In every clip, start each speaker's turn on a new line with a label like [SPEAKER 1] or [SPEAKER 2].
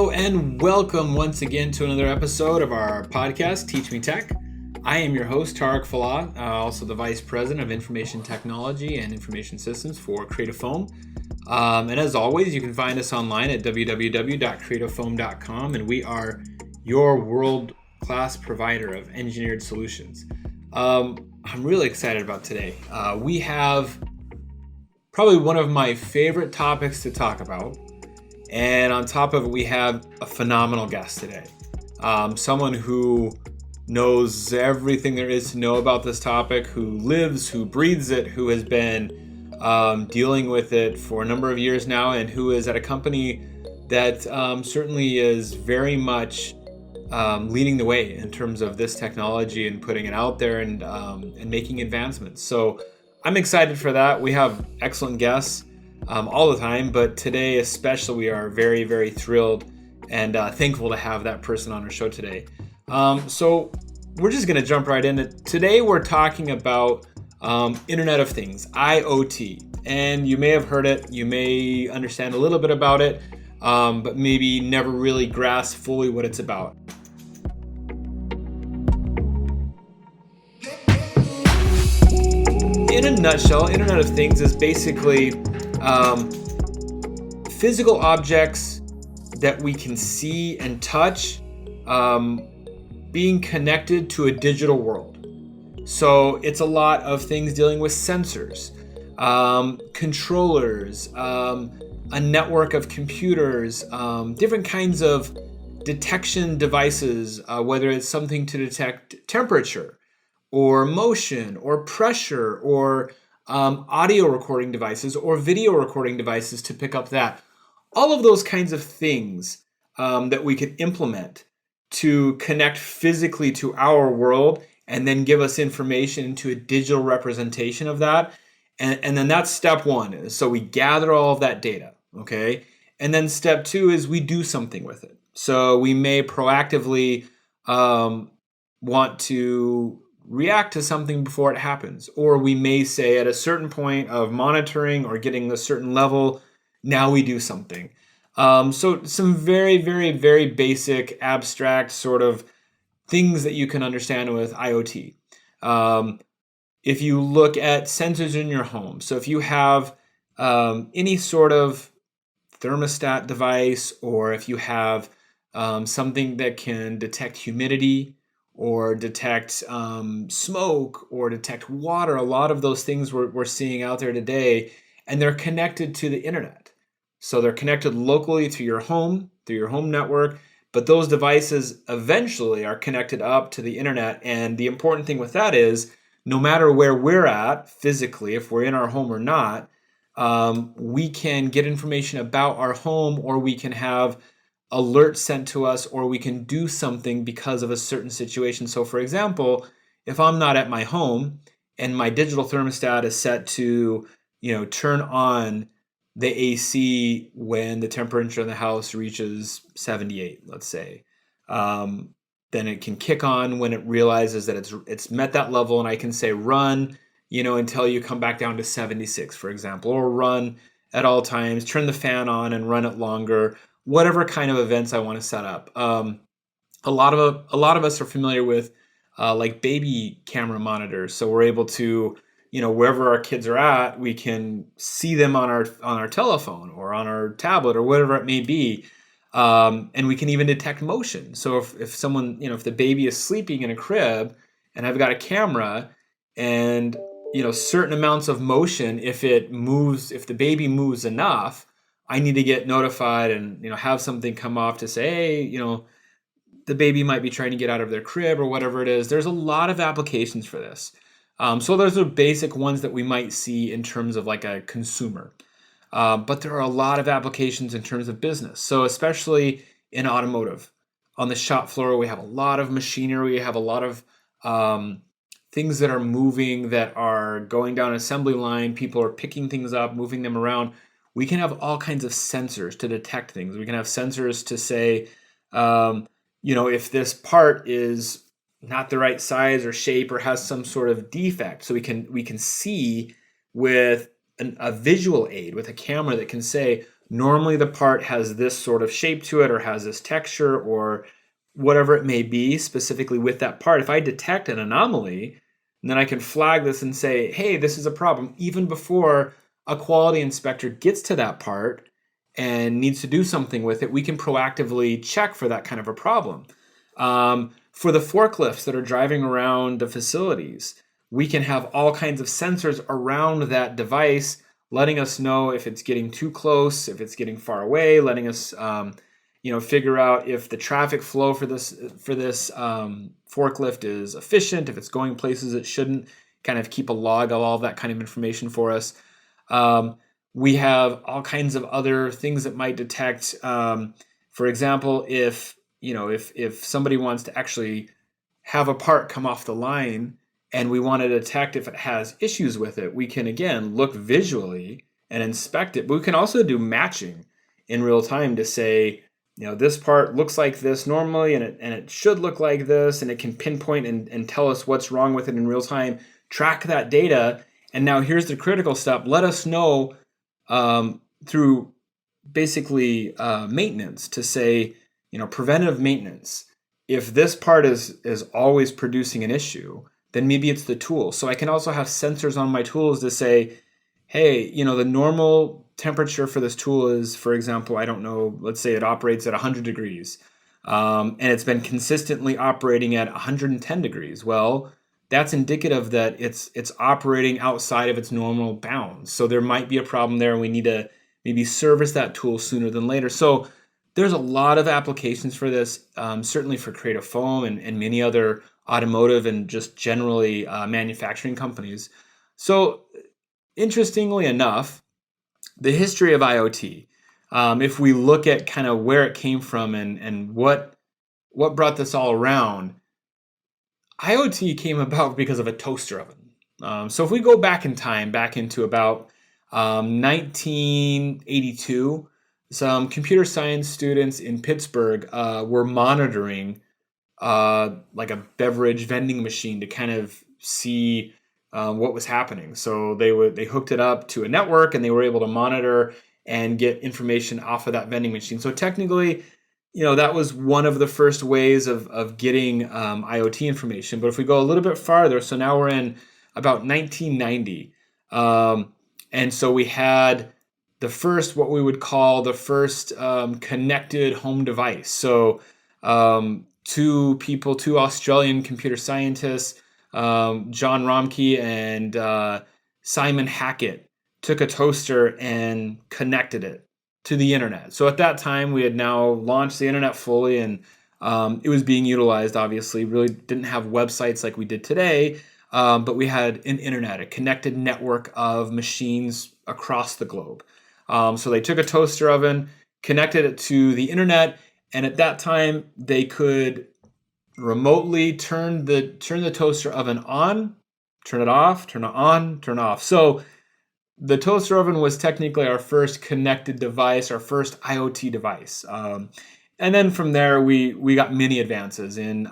[SPEAKER 1] Hello and welcome once again to another episode of our podcast, Teach Me Tech. I am your host, Tareq Fassati, also the Vice President of Information Technology and Information Systems for Creativefoam. And as always, you can find us online at www.creativefoam.com, and we are your world-class provider of engineered solutions. I'm really excited about today. We have probably one of my favorite topics to talk about. And on top of it, we have a phenomenal guest today. Someone who knows everything there is to know about this topic, who lives, who breathes it, who has been dealing with it for a number of years now, and who is at a company that certainly is very much leading the way in terms of this technology and putting it out there and making advancements. So I'm excited for that. We have excellent guests all the time, but today especially we are very, very thrilled and thankful to have that person on our show today. So we're just going to jump right in. Today we're talking about Internet of Things, IoT, and you may have heard it, you may understand a little bit about it, but maybe never really grasp fully what it's about. In a nutshell, Internet of Things is basically physical objects that we can see and touch being connected to a digital world. So it's a lot of things dealing with sensors, controllers, a network of computers, different kinds of detection devices, whether it's something to detect temperature or motion or pressure or audio recording devices or video recording devices to pick up that. All of those kinds of things that we could implement to connect physically to our world and then give us information into a digital representation of that. And then that's step one. So we gather all of that data, okay? And then step two is we do something with it. So we may proactively want to react to something before it happens. Or we may say at a certain point of monitoring or getting a certain level, now we do something. So some very, very, very basic, abstract sort of things that you can understand with IoT. If you look at sensors in your home, so if you have any sort of thermostat device, or if you have something that can detect humidity, or detect smoke, or detect water. A lot of those things we're seeing out there today, and they're connected to the internet. So they're connected locally to your home, through your home network, but those devices eventually are connected up to the internet. And the important thing with that is, no matter where we're at physically, if we're in our home or not, we can get information about our home, or we can have alerts sent to us, or we can do something because of a certain situation. So for example, if I'm not at my home and my digital thermostat is set to, turn on the AC when the temperature in the house reaches 78, let's say, then it can kick on when it realizes that it's met that level, and I can say run, until you come back down to 76, for example, or run at all times, turn the fan on and run it longer. Whatever kind of events I want to set up. A lot of us are familiar with like baby camera monitors, so we're able to, wherever our kids are at, we can see them on our telephone or on our tablet or whatever it may be, and we can even detect motion. So if someone, if the baby is sleeping in a crib and I've got a camera and certain amounts of motion, if the baby moves enough, I need to get notified and have something come off to say, hey, the baby might be trying to get out of their crib or whatever it is. There's a lot of applications for this. So those are basic ones that we might see in terms of like a consumer. But there are a lot of applications in terms of business. So especially in automotive, on the shop floor, we have a lot of machinery. We have a lot of things that are moving, that are going down an assembly line. People are picking things up, moving them around. We can have all kinds of sensors to detect things. We can have sensors to say, if this part is not the right size or shape or has some sort of defect. So we can see with a visual aid, with a camera that can say, Normally the part has this sort of shape to it or has this texture or whatever it may be specifically with that part. If I detect an anomaly, then I can flag this and say, hey, this is a problem, even before a quality inspector gets to that part and needs to do something with it. We can proactively check for that kind of a problem. For the forklifts that are driving around the facilities, we can have all kinds of sensors around that device, letting us know if it's getting too close, if it's getting far away, letting us figure out if the traffic flow for this forklift is efficient, if it's going places it shouldn't, kind of keep a log of all of that kind of information for us. We have all kinds of other things that might detect. For example, if somebody wants to actually have a part come off the line and we want to detect if it has issues with it, we can again look visually and inspect it. But we can also do matching in real time to say, this part looks like this normally and it should look like this, and it can pinpoint and tell us what's wrong with it in real time, track that data. And now here's the critical step. Let us know through basically maintenance to say, preventive maintenance. If this part is always producing an issue, then maybe it's the tool. So I can also have sensors on my tools to say, hey, the normal temperature for this tool is, for example, I don't know, let's say it operates at 100 degrees, and it's been consistently operating at 110 degrees. Well, that's indicative that it's operating outside of its normal bounds. So there might be a problem there, and we need to maybe service that tool sooner than later. So there's a lot of applications for this, certainly for Creative Foam and many other automotive and just generally manufacturing companies. So interestingly enough, the history of IoT, if we look at kind of where it came from and what brought this all around, IoT came about because of a toaster oven. So if we go back in time, back into about 1982, some computer science students in Pittsburgh were monitoring like a beverage vending machine to kind of see what was happening. So they hooked it up to a network and they were able to monitor and get information off of that vending machine. So technically, that was one of the first ways of getting IoT information. But if we go a little bit farther, so now we're in about 1990. And so we had the first, what we would call the first connected home device. So two Australian computer scientists, John Romke and Simon Hackett, took a toaster and connected it to the internet. So at that time, we had now launched the internet fully, and it was being utilized, obviously. Really didn't have websites like we did today, but we had an internet, a connected network of machines across the globe. So they took a toaster oven, connected it to the internet, and at that time, they could remotely turn the toaster oven on, turn it off, turn it on, turn it off. So the toaster oven was technically our first connected device, our first IoT device. And then from there, we got many advances in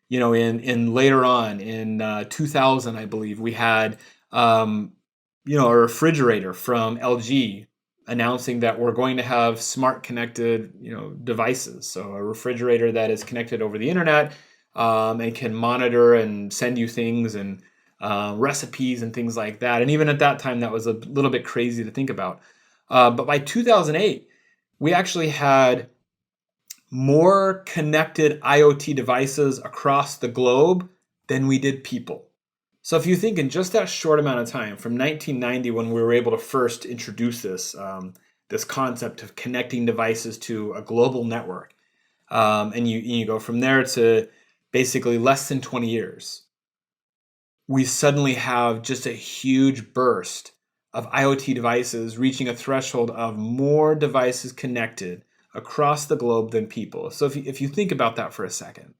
[SPEAKER 1] later on in 2000, I believe, we had a refrigerator from LG announcing that we're going to have smart connected devices. So a refrigerator that is connected over the internet and can monitor and send you things and recipes and things like that. And even at that time, that was a little bit crazy to think about. But by 2008, we actually had more connected IoT devices across the globe than we did people. So if you think in just that short amount of time, from 1990 when we were able to first introduce this concept of connecting devices to a global network, and you go from there to basically less than 20 years, we suddenly have just a huge burst of IoT devices reaching a threshold of more devices connected across the globe than people. So if you think about that for a second,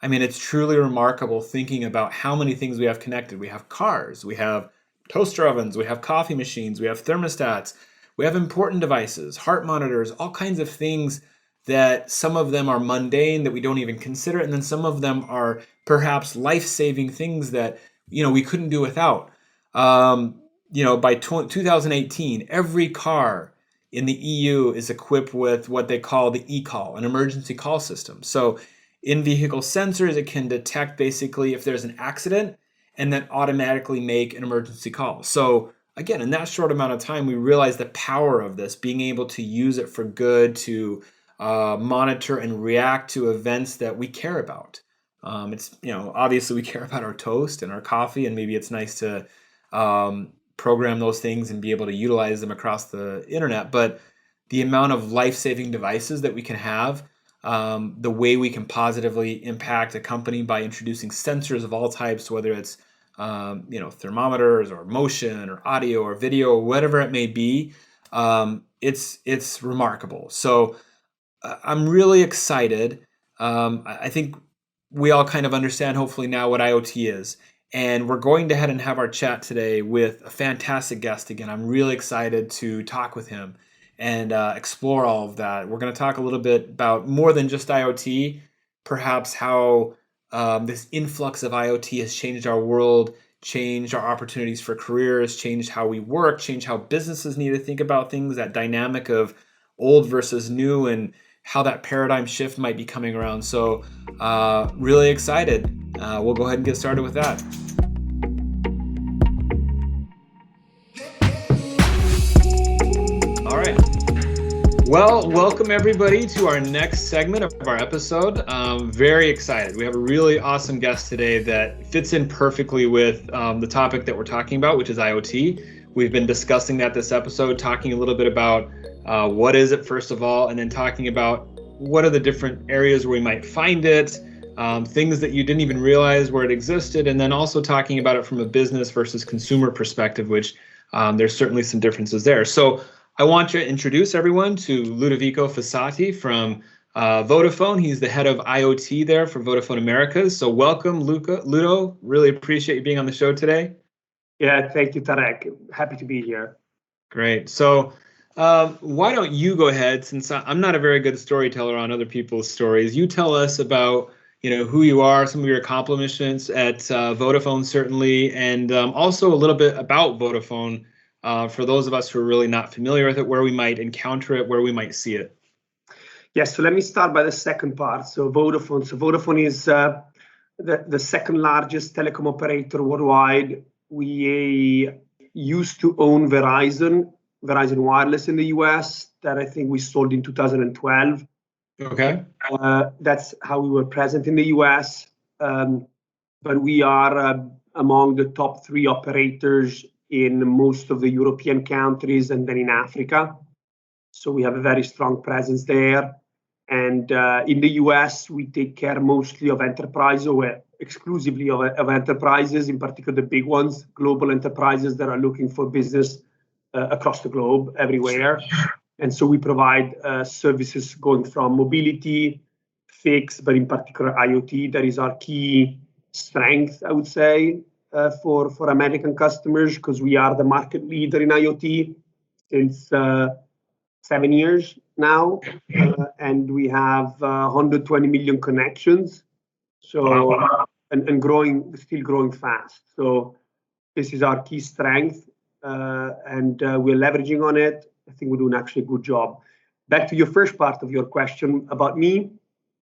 [SPEAKER 1] I mean, it's truly remarkable thinking about how many things we have connected. We have cars, we have toaster ovens, we have coffee machines, we have thermostats, we have important devices, heart monitors, all kinds of things that some of them are mundane that we don't even consider. And then some of them are perhaps life-saving things that, we couldn't do without. By 2018, every car in the EU is equipped with what they call the eCall, an emergency call system. So in-vehicle sensors, it can detect basically if there's an accident and then automatically make an emergency call. So again, in that short amount of time, we realized the power of this, being able to use it for good, to monitor and react to events that we care about. It's, obviously we care about our toast and our coffee, and maybe it's nice to program those things and be able to utilize them across the internet. But the amount of life-saving devices that we can have, the way we can positively impact a company by introducing sensors of all types, whether it's thermometers or motion or audio or video or whatever it may be, it's remarkable. So I'm really excited. I think we all kind of understand, hopefully, now what IoT is. And we're going to head and have our chat today with a fantastic guest again. I'm really excited to talk with him and explore all of that. We're going to talk a little bit about more than just IoT, perhaps how this influx of IoT has changed our world, changed our opportunities for careers, changed how we work, changed how businesses need to think about things, that dynamic of old versus new, and how that paradigm shift might be coming around. So really excited. We'll go ahead and get started with that. All right. Well, welcome everybody to our next segment of our episode. Very excited. We have a really awesome guest today that fits in perfectly with the topic that we're talking about, which is IoT. We've been discussing that this episode, talking a little bit about what is it, first of all, and then talking about what are the different areas where we might find it, things that you didn't even realize where it existed, and then also talking about it from a business versus consumer perspective, which there's certainly some differences there. So I want to introduce everyone to Ludovico Fassati from Vodafone. He's the head of IoT there for Vodafone Americas. So welcome, Ludo. Really appreciate you being on the show today.
[SPEAKER 2] Yeah, thank you, Tareq. Happy to be here.
[SPEAKER 1] Great. So why don't you go ahead, since I'm not a very good storyteller on other people's stories. You tell us about who you are, some of your accomplishments at Vodafone, certainly, and also a little bit about Vodafone for those of us who are really not familiar with it, where we might encounter it, where we might see it.
[SPEAKER 2] Yes, so let me start by the second part. So Vodafone is the second largest telecom operator worldwide. We used to own Verizon Wireless in the US, that I think we sold in 2012.
[SPEAKER 1] Okay.
[SPEAKER 2] That's how we were present in the US. But we are among the top 3 operators in most of the European countries and then in Africa. So we have a very strong presence there. And in the US, we take care mostly of enterprise, or exclusively of enterprises, in particular the big ones, global enterprises that are looking for business across the globe, everywhere. And so we provide services going from mobility, fixed, but in particular IoT. That is our key strength, I would say, for American customers, because we are the market leader in IoT since 7 years now, and we have 120 million connections. So and growing, still growing fast. So this is our key strength, and we're leveraging on it. I think we're doing actually a good job. Back to your first part of your question about me.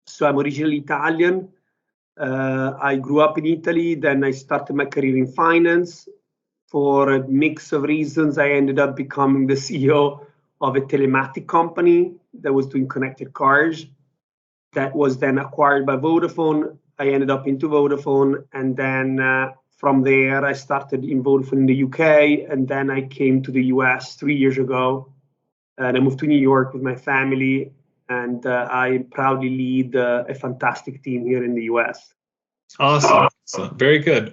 [SPEAKER 2] So I'm originally Italian. I grew up in Italy, then I started my career in finance. For a mix of reasons, I ended up becoming the CEO of a telematic company that was doing connected cars. That was then acquired by Vodafone. I ended up into Vodafone, and then from there, I started in Vodafone in the UK, and then I came to the US 3 years ago, and I moved to New York with my family, and I proudly lead a fantastic team here in the US.
[SPEAKER 1] Awesome. So, very good.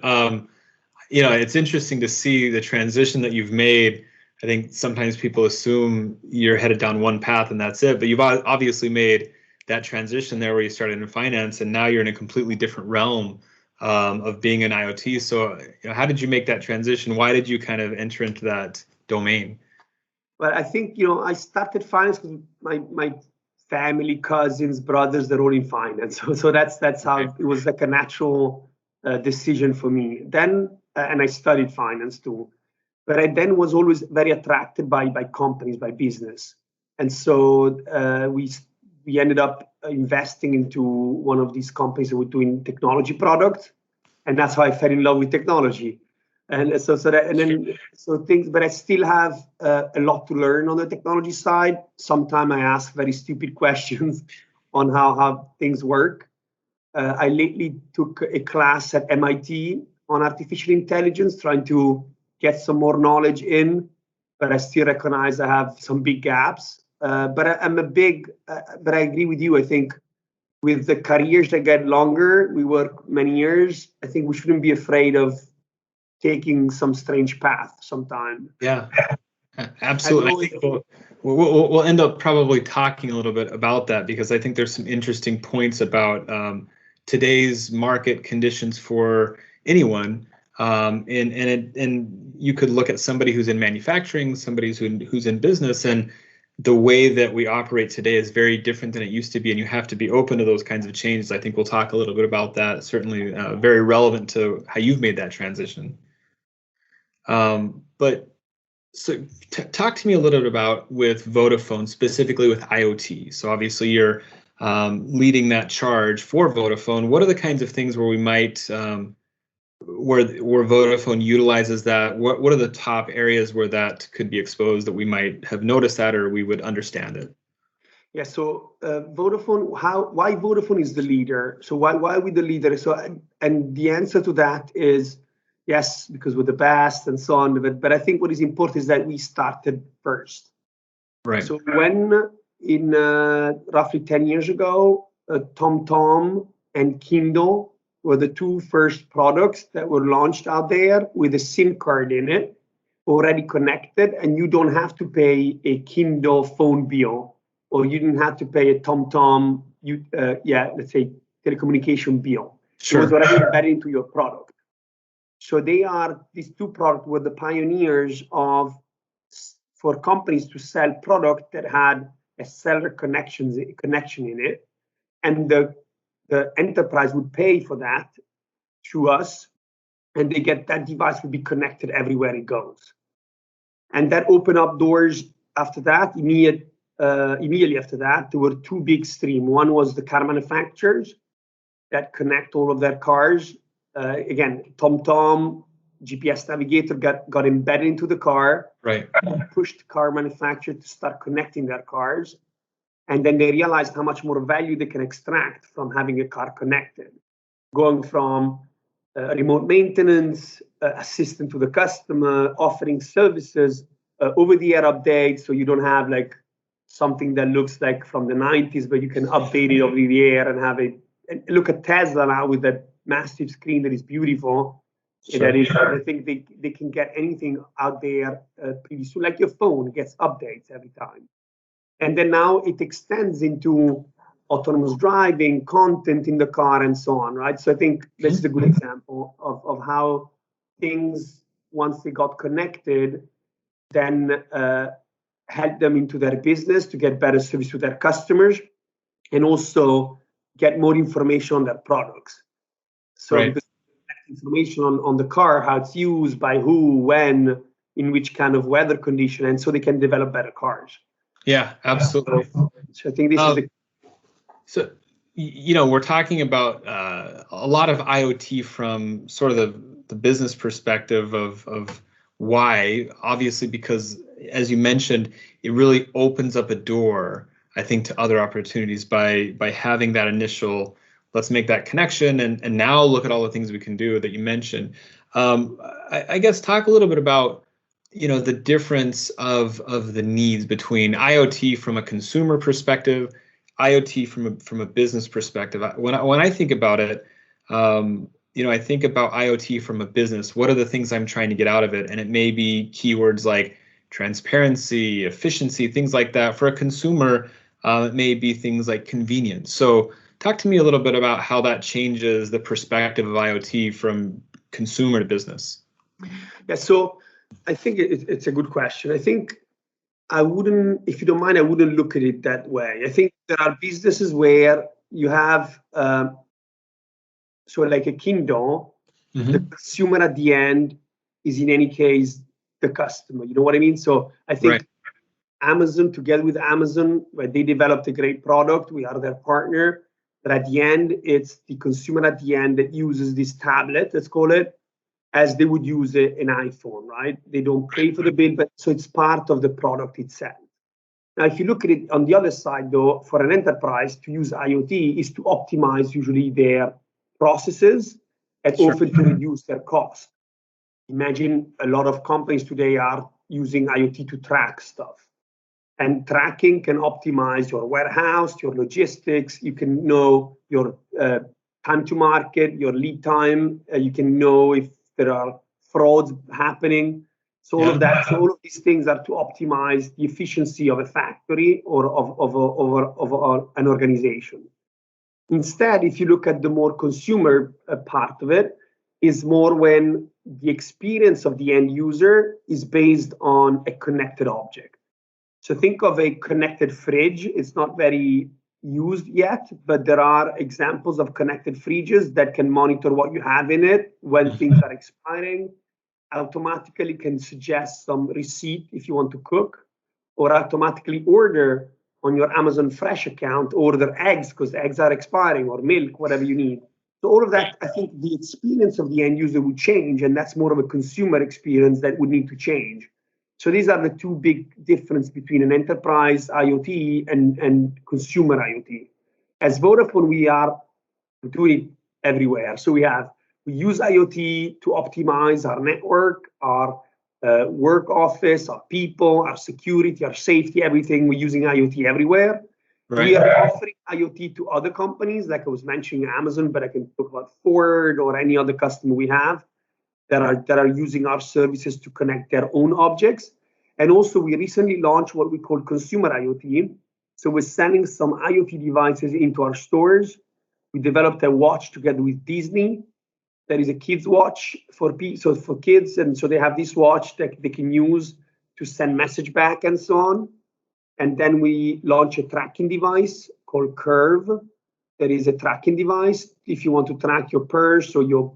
[SPEAKER 1] It's interesting to see the transition that you've made. I think sometimes people assume you're headed down one path and that's it, but you've obviously made that transition there where you started in finance and now you're in a completely different realm of being in IoT. So how did you make that transition? Why did you kind of enter into that domain?
[SPEAKER 2] Well, I think, I started finance because my family, cousins, brothers, they're all in finance. So that's how it was like a natural decision for me. Then, and I studied finance too. But I then was always very attracted by companies, by business. And so we ended up investing into one of these companies that were doing technology products, and that's how I fell in love with technology. And so things, but I still have a lot to learn on the technology side. Sometimes I ask very stupid questions on how things work. I lately took a class at MIT on artificial intelligence, trying to get some more knowledge in, but I still recognize I have some big gaps. But I agree with you. I think with the careers that get longer, we work many years. I think we shouldn't be afraid of taking some strange path sometime.
[SPEAKER 1] Yeah, absolutely. I think we'll end up probably talking a little bit about that, because I think there's some interesting points about today's market conditions for anyone. And you could look at somebody who's in manufacturing, somebody who's in business, and the way that we operate today is very different than it used to be, and you have to be open to those kinds of changes. I think we'll talk a little bit about that. Certainly very relevant to how you've made that transition. But so talk to me a little bit about with Vodafone, specifically with IoT. So obviously you're leading that charge for Vodafone. What are the kinds of things where we might where Vodafone utilizes that? What are the top areas where that could be exposed that we might have noticed that, or we would understand it?
[SPEAKER 2] Yeah. So Vodafone, why Vodafone is the leader? So why are we the leader? So and the answer to that is yes, because we're the best and so on. But I think what is important is that we started first.
[SPEAKER 1] Right.
[SPEAKER 2] So when in roughly 10 years ago, TomTom and Kindle were the two first products that were launched out there with a SIM card in it, already connected, and you don't have to pay a Kindle phone bill, or you didn't have to pay a TomTom, let's say telecommunication bill.
[SPEAKER 1] Sure.
[SPEAKER 2] It was already embedded into your product. So these two products were the pioneers for companies to sell product that had a cellular connection in it, and the enterprise would pay for that to us, and that device would be connected everywhere it goes. And that opened up doors after that. Immediately after that, there were two big streams. One was the car manufacturers that connect all of their cars. Again, TomTom, GPS navigator got embedded into the car,
[SPEAKER 1] right?
[SPEAKER 2] Pushed car manufacturers to start connecting their cars. And then they realized how much more value they can extract from having a car connected, going from remote maintenance, assistant to the customer, offering services, over-the-air updates, so you don't have like something that looks like from the 90s, but you can update it over the air and have it. And look at Tesla now with that massive screen that is beautiful. Sure. That is, I think they can get anything out there pretty soon, like your phone gets updates every time. And then now it extends into autonomous driving, content in the car, and so on, right? So I think this is a good example of how things, once they got connected, then help them into their business to get better service to their customers, and also get more information on their products. So right. Because information on the car, how it's used, by who, when, in which kind of weather condition, and so they can develop better cars.
[SPEAKER 1] Yeah, absolutely.
[SPEAKER 2] So I think this is the.
[SPEAKER 1] So, we're talking about a lot of IoT from sort of the business perspective of why, obviously, because as you mentioned, it really opens up a door, I think, to other opportunities by having that initial, let's make that connection, and now look at all the things we can do that you mentioned. I guess talk a little bit about the difference of the needs between IoT from a consumer perspective, IoT from a business perspective. When I think about it, I think about IoT from a business. What are the things I'm trying to get out of it? And it may be keywords like transparency, efficiency, things like that. For a consumer, it may be things like convenience. So talk to me a little bit about how that changes the perspective of IoT from consumer to business.
[SPEAKER 2] Yeah, so I think it's a good question. I think I wouldn't, if you don't mind, I wouldn't look at it that way. I think there are businesses where you have, so like a Kindle, the consumer at the end is in any case the customer. You know what I mean? So I think Amazon, together with Amazon, where they developed a great product. We are their partner. But at the end, it's the consumer at the end that uses this tablet, let's call it, as they would use an iPhone, right? They don't pay for the bill, but so it's part of the product itself. Now, if you look at it on the other side, though, for an enterprise to use IoT is to optimize usually their processes and often to reduce their cost. Imagine a lot of companies today are using IoT to track stuff. And tracking can optimize your warehouse, your logistics. You can know your time to market, your lead time. You can know if there are frauds happening. So all of that, so all of these things are to optimize the efficiency of a factory or of an organization. Instead, if you look at the more consumer part of it, is more when the experience of the end user is based on a connected object. So think of a connected fridge. It's not very used yet, but there are examples of connected fridges that can monitor what you have in it when things are expiring, automatically can suggest some receipt if you want to cook, or automatically order on your Amazon Fresh account, order eggs because eggs are expiring, or milk, whatever you need. So all of that, I think the experience of the end user would change, and that's more of a consumer experience that would need to change. So these are the two big differences between an enterprise IoT and consumer IoT. As Vodafone, we are doing it everywhere. So we use IoT to optimize our network, our work office, our people, our security, our safety, everything. We're using IoT everywhere. Right. We are offering IoT to other companies, like I was mentioning Amazon, but I can talk about Ford or any other customer we have that are using our services to connect their own objects. And also, we recently launched what we call consumer IoT. So we're sending some IoT devices into our stores. We developed a watch together with Disney. That is a kids watch for kids, and so they have this watch that they can use to send message back and so on. And then we launch a tracking device called Curve. There is a tracking device. If you want to track your purse or your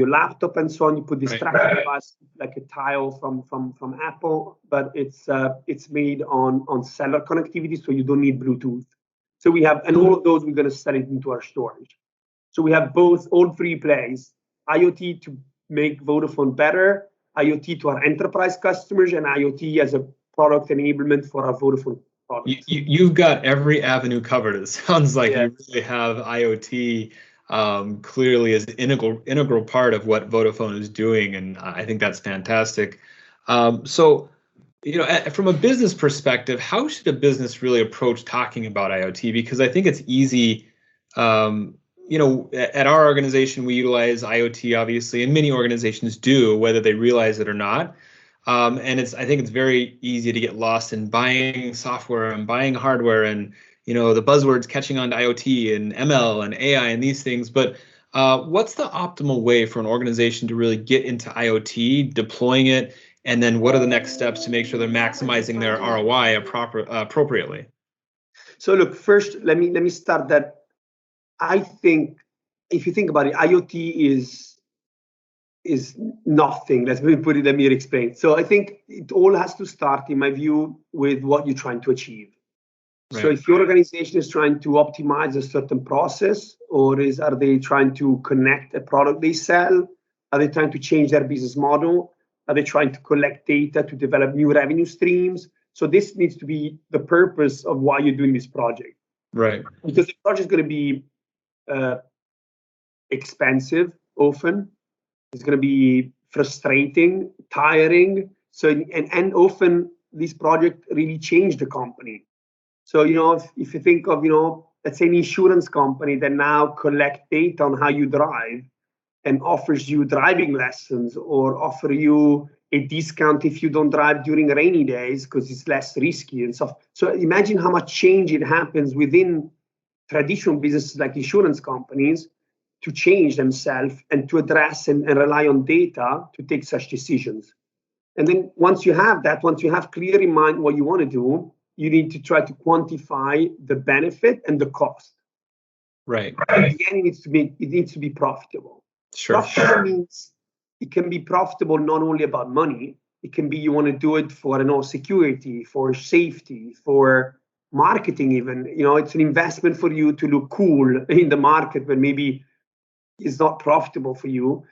[SPEAKER 2] laptop and so on, you put this tracking device like a tile from Apple, but it's made on cellular connectivity, so you don't need Bluetooth. So we have, and all of those we're going to sell it into our stores. So we have all three plays: IoT to make Vodafone better, IoT to our enterprise customers, and IoT as a product enablement for our Vodafone products.
[SPEAKER 1] You've got every avenue covered. It sounds like you really have IoT clearly as an integral part of what Vodafone is doing, and I think that's fantastic. So, from a business perspective, how should a business really approach talking about IoT? Because I think it's easy. At our organization, we utilize IoT, obviously, and many organizations do, whether they realize it or not. And I think it's very easy to get lost in buying software and buying hardware and, the buzzwords catching on to IoT and ML and AI and these things. But what's the optimal way for an organization to really get into IoT, deploying it, and then what are the next steps to make sure they're maximizing their ROI appropriately?
[SPEAKER 2] So look, first, let me start that. I think if you think about it, IoT is nothing. Let me explain. So I think it all has to start, in my view, with what you're trying to achieve. Right. So if your organization is trying to optimize a certain process, or are they trying to connect a product they sell? Are they trying to change their business model? Are they trying to collect data to develop new revenue streams? So this needs to be the purpose of why you're doing this project. Right. Because the project is going to be expensive often. It's going to be frustrating, tiring. So and often these projects really change the company. So if you think of let's say an insurance company that now collect data on how you drive and offers you driving lessons or offer you a discount if you don't drive during rainy days because it's less risky and stuff. So imagine how much change it happens within traditional businesses like insurance companies to change themselves and to address and rely on data to take such decisions. And then once you have clear in mind what you want to do, you need to try to quantify the benefit and the cost. Right. Again, it needs to be profitable. Sure. Profitable means it can be profitable not only about money, It can be you want to do it for, I don't know, security, for safety, for marketing even. It's an investment for you to look cool in the market, but maybe it's not profitable for you.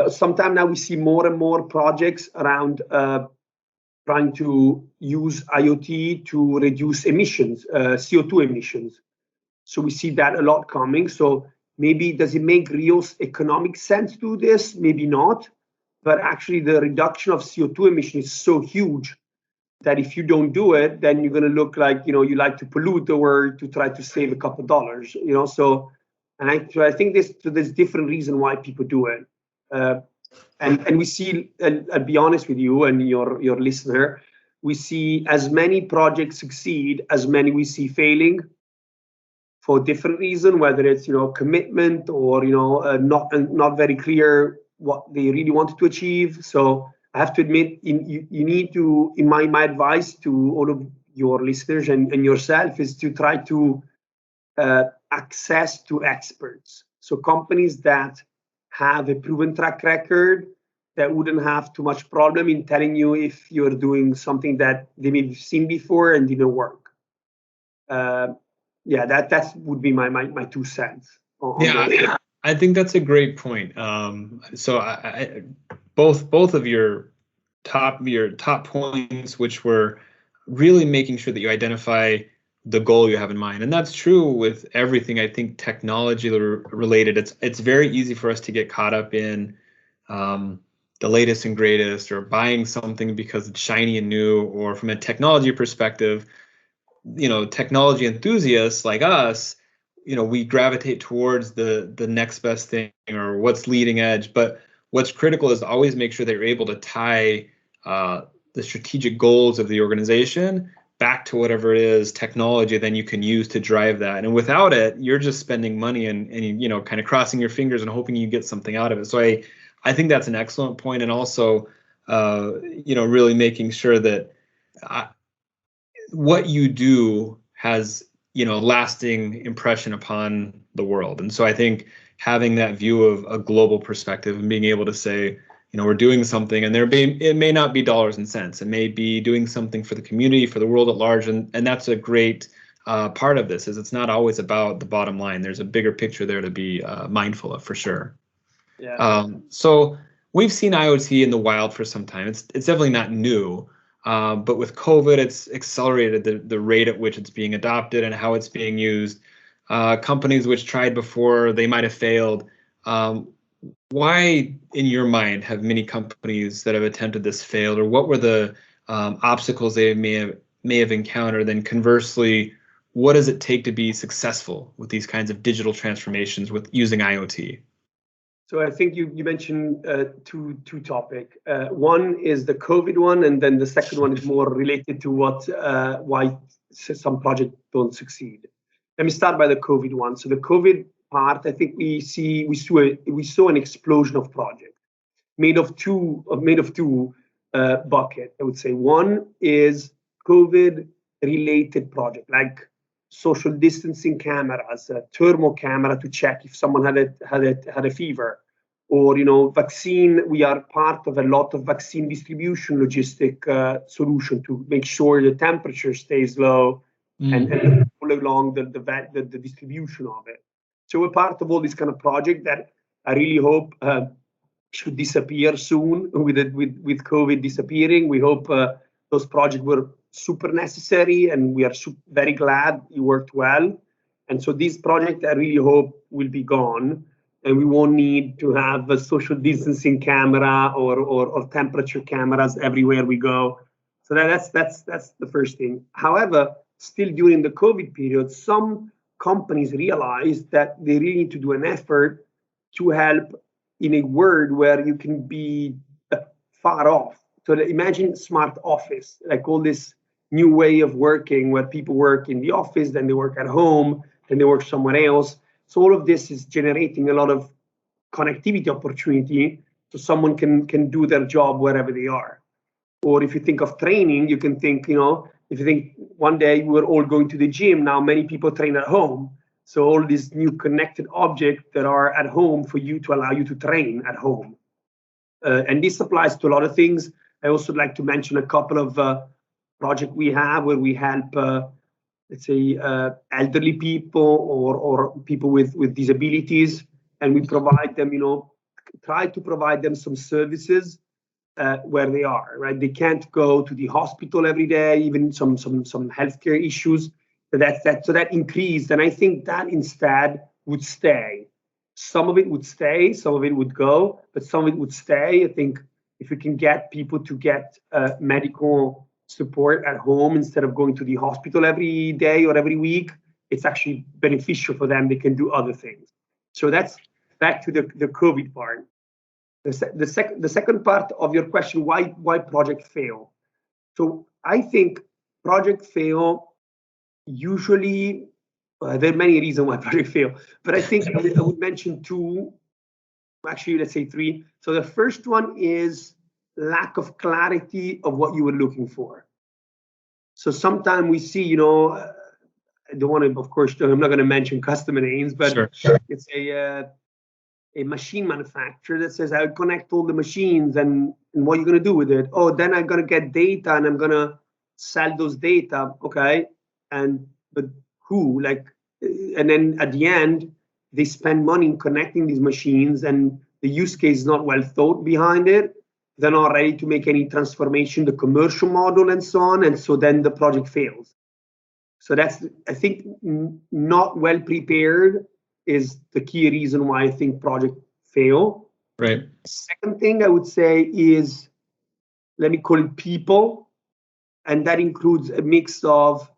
[SPEAKER 2] Sometimes now we see more and more projects around trying to use IoT to reduce emissions, CO2 emissions. So we see that a lot coming. So maybe does it make real economic sense to do this? Maybe not. But actually the reduction of CO2 emission is so huge that if you don't do it, then you're going to look like, you like to pollute the world to try to save a couple of dollars, So, I think there's different reason why people do it. And we see, and I'll be honest with you and your listener, we see as many projects succeed as many we see failing for different reason, whether it's commitment or not very clear what they really wanted to achieve. So I have to admit, you need to, in my advice to all of your listeners and yourself, is to try to access to experts. So companies that have a proven track record, that wouldn't have too much problem in telling you if you're doing something that they may have seen before and didn't work. That would be my 2 cents.
[SPEAKER 1] I think that's a great point. So both of your top points, which were really making sure that you identify the goal you have in mind, and that's true with everything. I think technology related. It's very easy for us to get caught up in the latest and greatest, or buying something because it's shiny and new, or from a technology perspective, technology enthusiasts like us, we gravitate towards the next best thing or what's leading edge. But what's critical is to always make sure that you're able to tie the strategic goals of the organization back to whatever it is technology then you can use to drive that. And without it, you're just spending money and kind of crossing your fingers and hoping you get something out of it. So I think that's an excellent point. And also, really making sure that what you do has, lasting impression upon the world. And so I think having that view of a global perspective and being able to say, we're doing something, and it may not be dollars and cents. It may be doing something for the community, for the world at large. And that's a great part of this, is it's not always about the bottom line. There's a bigger picture there to be mindful of, for sure.
[SPEAKER 2] Yeah.
[SPEAKER 1] So we've seen IoT in the wild for some time. It's definitely not new, but with COVID, it's accelerated the rate at which it's being adopted and how it's being used. Companies which tried before, they might have failed. Why, in your mind, have many companies that have attempted this failed, or what were the obstacles they may have encountered? Then conversely, what does it take to be successful with these kinds of digital transformations with using IoT?
[SPEAKER 2] So I think you mentioned two topics. One is the COVID one, and then the second one is more related to why some projects don't succeed. Let me start by the COVID one. So the COVID part, I think we saw an explosion of projects made of two buckets. I would say one is COVID related project, like social distancing cameras, a thermal camera to check if someone had a fever, or vaccine. We are part of a lot of vaccine distribution logistic solution to make sure the temperature stays low and all along the distribution of it. So we're part of all this kind of project that I really hope should disappear soon. With COVID disappearing, we hope those projects were super necessary, and we are very glad it worked well. And so this project, I really hope, will be gone, and we won't need to have a social distancing camera or temperature cameras everywhere we go. So that's the first thing. However, still during the COVID period, some companies realized that they really need to do an effort to help in a world where you can be far off. So imagine smart office, like all this new way of working where people work in the office, then they work at home, then they work somewhere else. So all of this is generating a lot of connectivity opportunity, so someone can do their job wherever they are. Or if you think of training, you can think, if you think one day we're all going to the gym, now many people train at home. So all these new connected objects that are at home for you to allow you to train at home. And this applies to a lot of things. I also like to mention a couple of projects we have where we help, let's say, elderly people or people with disabilities, and we provide them, try to provide them some services where they are, right? They can't go to the hospital every day, even some healthcare issues. So that increased, and I think that instead would stay. Some of it would stay, some of it would go, but some of it would stay. I think if we can get people to get medical support at home instead of going to the hospital every day or every week, it's actually beneficial for them. They can do other things. So that's back to the COVID part. The second part of your question, why project fail? So I think project fail usually, there are many reasons why project fail, but I think I would mention two, actually let's say three. So the first one is lack of clarity of what you were looking for. So sometimes we see, I don't want to, of course, I'm not going to mention customer names, but sure. It's a machine manufacturer that says, I'll connect all the machines, and what are you going to do with it? Oh, then I'm going to get data and I'm going to sell those data. Okay. But who? And then at the end, they spend money in connecting these machines, and the use case is not well thought behind it. They're not ready to make any transformation, the commercial model and so on. And so then the project fails. So that's, I think, not well prepared is the key reason why I think projects fail.
[SPEAKER 1] Right.
[SPEAKER 2] Second thing I would say is, let me call it people. And that includes a mix of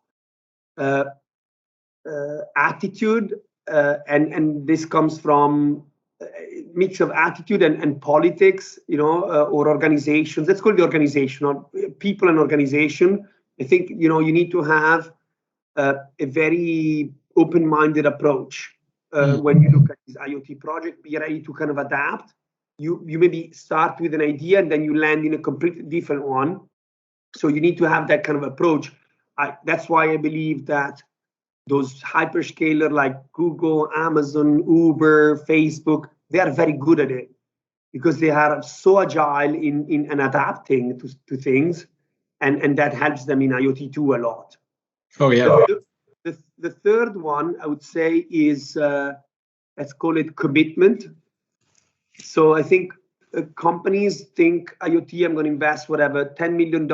[SPEAKER 2] attitude, and this comes from a mix of attitude and politics, or organizations. Let's call it the organization, or people and organization. I think, you need to have a very open-minded approach when you look at this IoT project. Be ready to kind of adapt. You maybe start with an idea and then you land in a completely different one. So you need to have that kind of approach. That's why I believe that those hyperscaler like Google, Amazon, Uber, Facebook, they are very good at it because they are so agile in adapting to things, and that helps them in IoT too a lot.
[SPEAKER 1] Oh yeah.
[SPEAKER 2] The third one I would say is let's call it commitment. So I think companies think IoT, I'm going to invest whatever $10 million,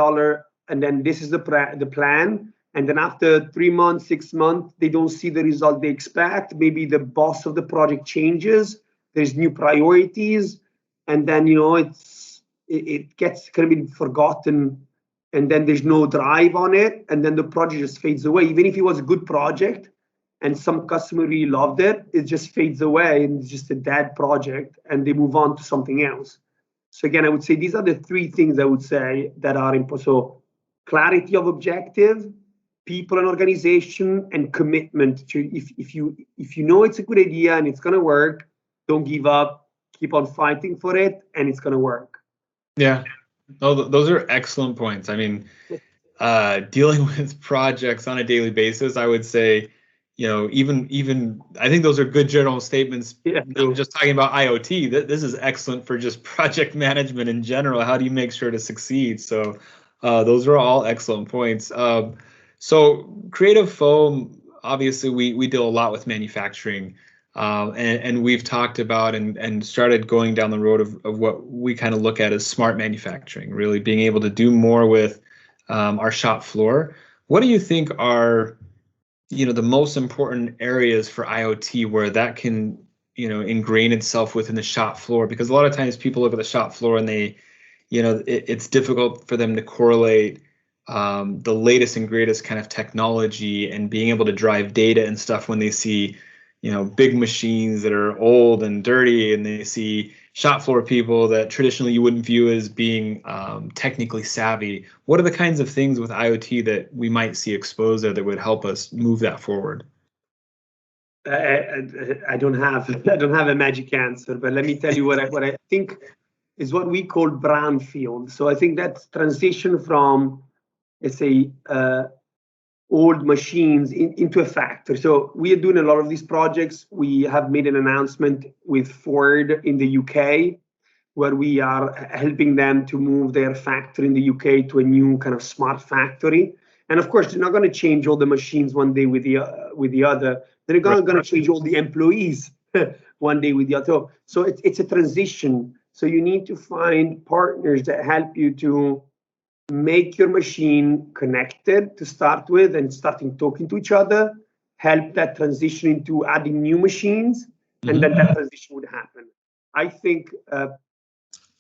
[SPEAKER 2] and then this is the plan. And then after 3 months, 6 months, they don't see the result they expect. Maybe the boss of the project changes. There's new priorities, and then it gets kind of forgotten, and then there's no drive on it, and then the project just fades away. Even if it was a good project, and some customer really loved it, it just fades away and it's just a dead project, and they move on to something else. So again, I would say these are the three things I would say that are important. So clarity of objective, people and organization, and commitment to, if you know it's a good idea and it's going to work, don't give up, keep on fighting for it, and it's going to work.
[SPEAKER 1] Yeah. Oh, those are excellent points. I mean, dealing with projects on a daily basis, I would say, even I think those are good general statements. Yeah. Not just talking about IoT. This is excellent for just project management in general. How do you make sure to succeed? So those are all excellent points. So Creative Foam, obviously, we deal a lot with manufacturing. And we've talked about and started going down the road of what we kind of look at as smart manufacturing, really being able to do more with our shop floor. What do you think are, the most important areas for IoT where that can, ingrain itself within the shop floor? Because a lot of times people look at the shop floor and they, it's difficult for them to correlate the latest and greatest kind of technology and being able to drive data and stuff when they see big machines that are old and dirty, and they see shop floor people that traditionally you wouldn't view as being technically savvy. What are the kinds of things with IoT that we might see exposed there that would help us move that forward?
[SPEAKER 2] I don't have a magic answer, but let me tell you what I think is what we call brownfield. So I think that's transition from, let's say, old machines into a factory. So we are doing a lot of these projects. We have made an announcement with Ford in the UK, where we are helping them to move their factory in the UK to a new kind of smart factory. And of course, they're not going to change all the machines one day with the other. They're going to change all the employees one day with the other. So it's a transition. So you need to find partners that help you to make your machine connected to start with and starting talking to each other, help that transition into adding new machines, and then that transition would happen. I think,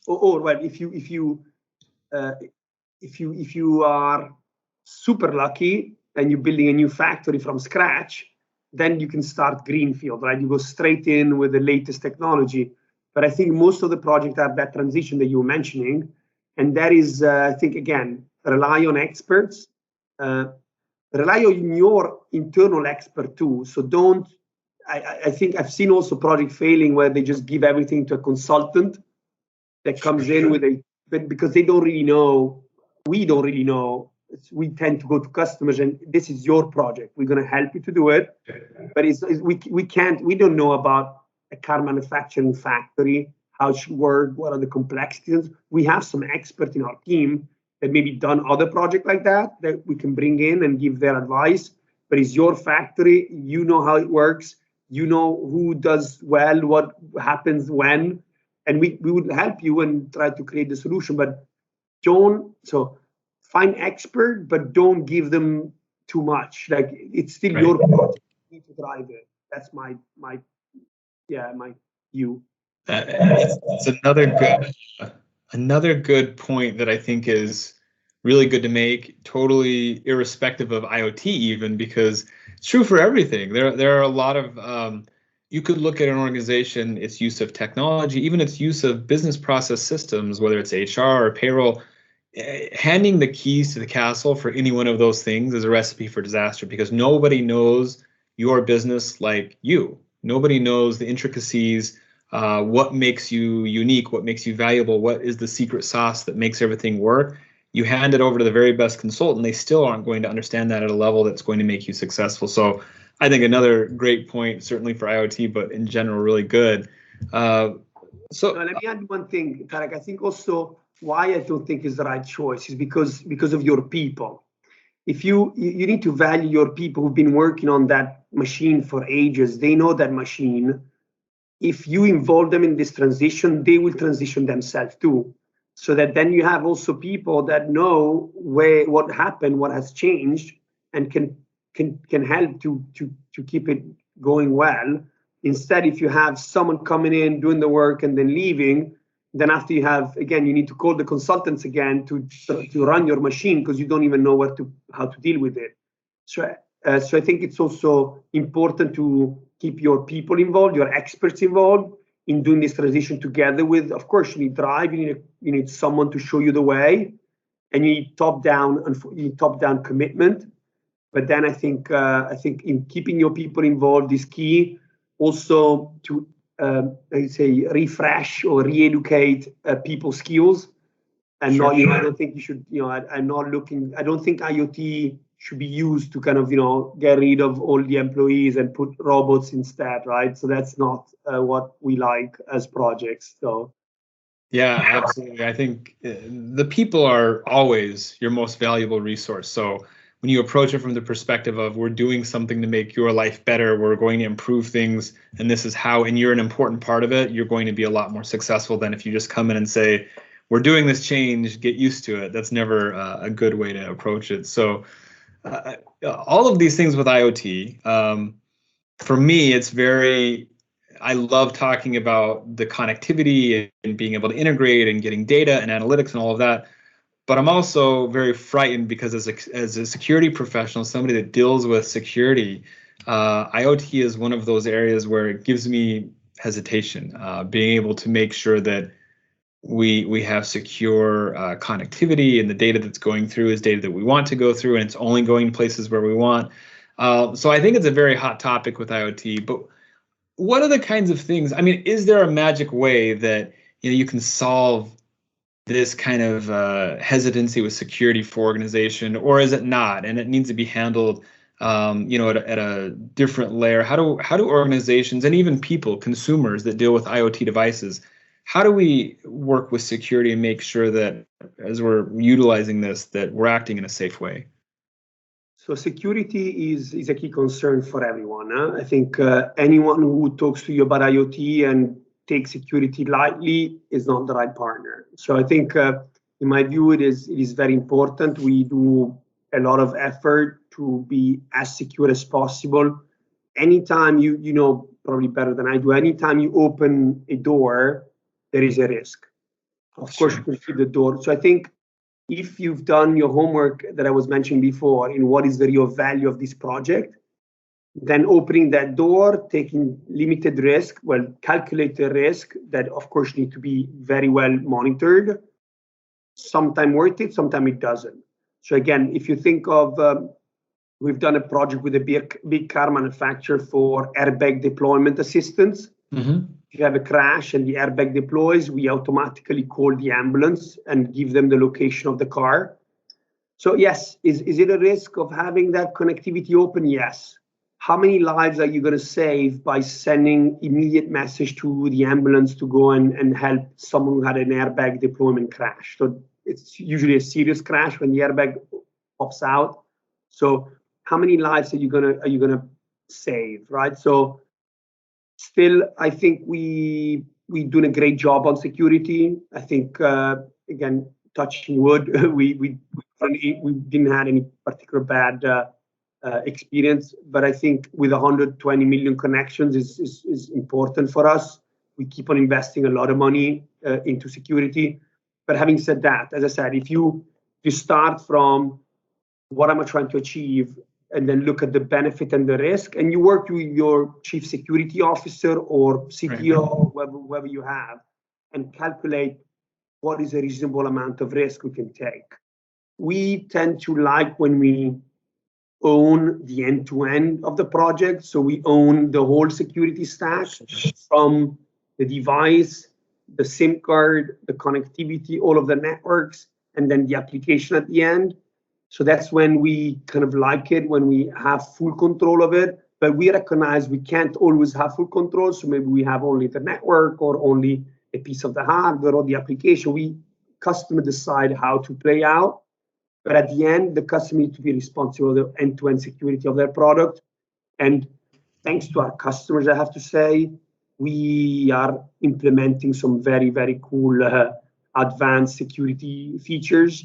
[SPEAKER 2] or well, if you are super lucky and you're building a new factory from scratch, then you can start greenfield, right? You go straight in with the latest technology. But I think most of the projects have that transition that you were mentioning, and that is, I think, again, rely on experts, rely on your internal expert too. So don't. I think I've seen also project failing where they just give everything to a consultant that comes in with but because they don't really know, we don't really know. We tend to go to customers and this is your project. We're going to help you to do it, but we don't know about a car manufacturing factory, how it should work, what are the complexities. We have some experts in our team that maybe done other projects like that we can bring in and give their advice. But it's your factory. You know how it works. You know who does well, what happens when, and we would help you and try to create the solution. But find expert, but don't give them too much. Like it's still your project. You need to drive it. That's my view.
[SPEAKER 1] It's another good point that I think is really good to make, totally irrespective of IoT even, because it's true for everything. There are a lot of you could look at an organization, its use of technology, even its use of business process systems, whether it's HR or payroll. Handing the keys to the castle for any one of those things is a recipe for disaster, because nobody knows your business like you. Nobody knows the intricacies, what makes you unique, what makes you valuable, what is the secret sauce that makes everything work. You hand it over to the very best consultant, they still aren't going to understand that at a level that's going to make you successful. So I think another great point, certainly for IoT, but in general, really good.
[SPEAKER 2] Let me add one thing, Tareq. I think also why I don't think is the right choice is because of your people. If you need to value your people who've been working on that machine for ages, they know that machine. If you involve them in this transition, they will transition themselves too. So that then you have also people that know what happened, what has changed, and can help to keep it going well. Instead, if you have someone coming in, doing the work, and then leaving, then after you need to call the consultants again to run your machine because you don't even know how to deal with it. So I think it's also important to keep your people involved, your experts involved in doing this transition together with, of course, you need drive, you need someone to show you the way, and you need top-down commitment. But then I think in keeping your people involved is key. Also to refresh or re-educate people's skills, and
[SPEAKER 1] Sure.
[SPEAKER 2] I don't think you should. I don't think IoT should be used to kind of get rid of all the employees and put robots instead, right? So that's not what we like as projects. So
[SPEAKER 1] yeah, absolutely. I think the people are always your most valuable resource. So when you approach it from the perspective of we're doing something to make your life better, we're going to improve things, and this is how, and you're an important part of it, you're going to be a lot more successful than if you just come in and say, we're doing this change, get used to it. That's never a good way to approach it. So all of these things with IoT, for me, I love talking about the connectivity and being able to integrate and getting data and analytics and all of that. But I'm also very frightened because as a security professional, somebody that deals with security, IoT is one of those areas where it gives me hesitation, being able to make sure that we have secure connectivity, and the data that's going through is data that we want to go through, and it's only going places where we want. So I think it's a very hot topic with IoT. But what are the kinds of things? I mean, is there a magic way that you can solve this kind of hesitancy with security for organization, or is it not, and it needs to be handled at a different layer? How do organizations and even people, consumers that deal with IoT devices, how do we work with security and make sure that as we're utilizing this, that we're acting in a safe way?
[SPEAKER 2] So security is a key concern for everyone. I think anyone who talks to you about IoT and takes security lightly is not the right partner. So I think, in my view, it is very important. We do a lot of effort to be as secure as possible. Anytime you know probably better than I do, anytime you open a door, there is a risk. Of course, you can keep the door. So I think if you've done your homework that I was mentioning before in what is the real value of this project, then opening that door, taking limited risk, well, calculated risk that of course need to be very well monitored. Sometimes worth it, sometimes it doesn't. So again, if you think of, we've done a project with a big car manufacturer for airbag deployment assistance.
[SPEAKER 1] Mm-hmm.
[SPEAKER 2] If you have a crash and the airbag deploys, we automatically call the ambulance and give them the location of the car. So yes, is it a risk of having that connectivity open? Yes. How many lives are you going to save by sending immediate message to the ambulance to go and help someone who had an airbag deployment crash? So it's usually a serious crash when the airbag pops out. So how many lives are you gonna save, right? So still, I think we doing a great job on security. I think again, touching wood, we didn't have any particular bad experience, but I think with 120 million connections is important for us. We keep on investing a lot of money into security. But having said that, as I said, if you start from what am I trying to achieve, and then look at the benefit and the risk, and you work with your chief security officer or CTO, whoever you have, and calculate what is a reasonable amount of risk we can take. We tend to like when we own the end-to-end of the project. So we own the whole security stack from the device, the SIM card, the connectivity, all of the networks, and then the application at the end. So that's when we kind of like it, when we have full control of it. But we recognize we can't always have full control. So maybe we have only the network or only a piece of the hardware or the application. We customer decide how to play out. But at the end, the customer needs to be responsible for the end-to-end security of their product. And thanks to our customers, I have to say, we are implementing some very, very cool advanced security features.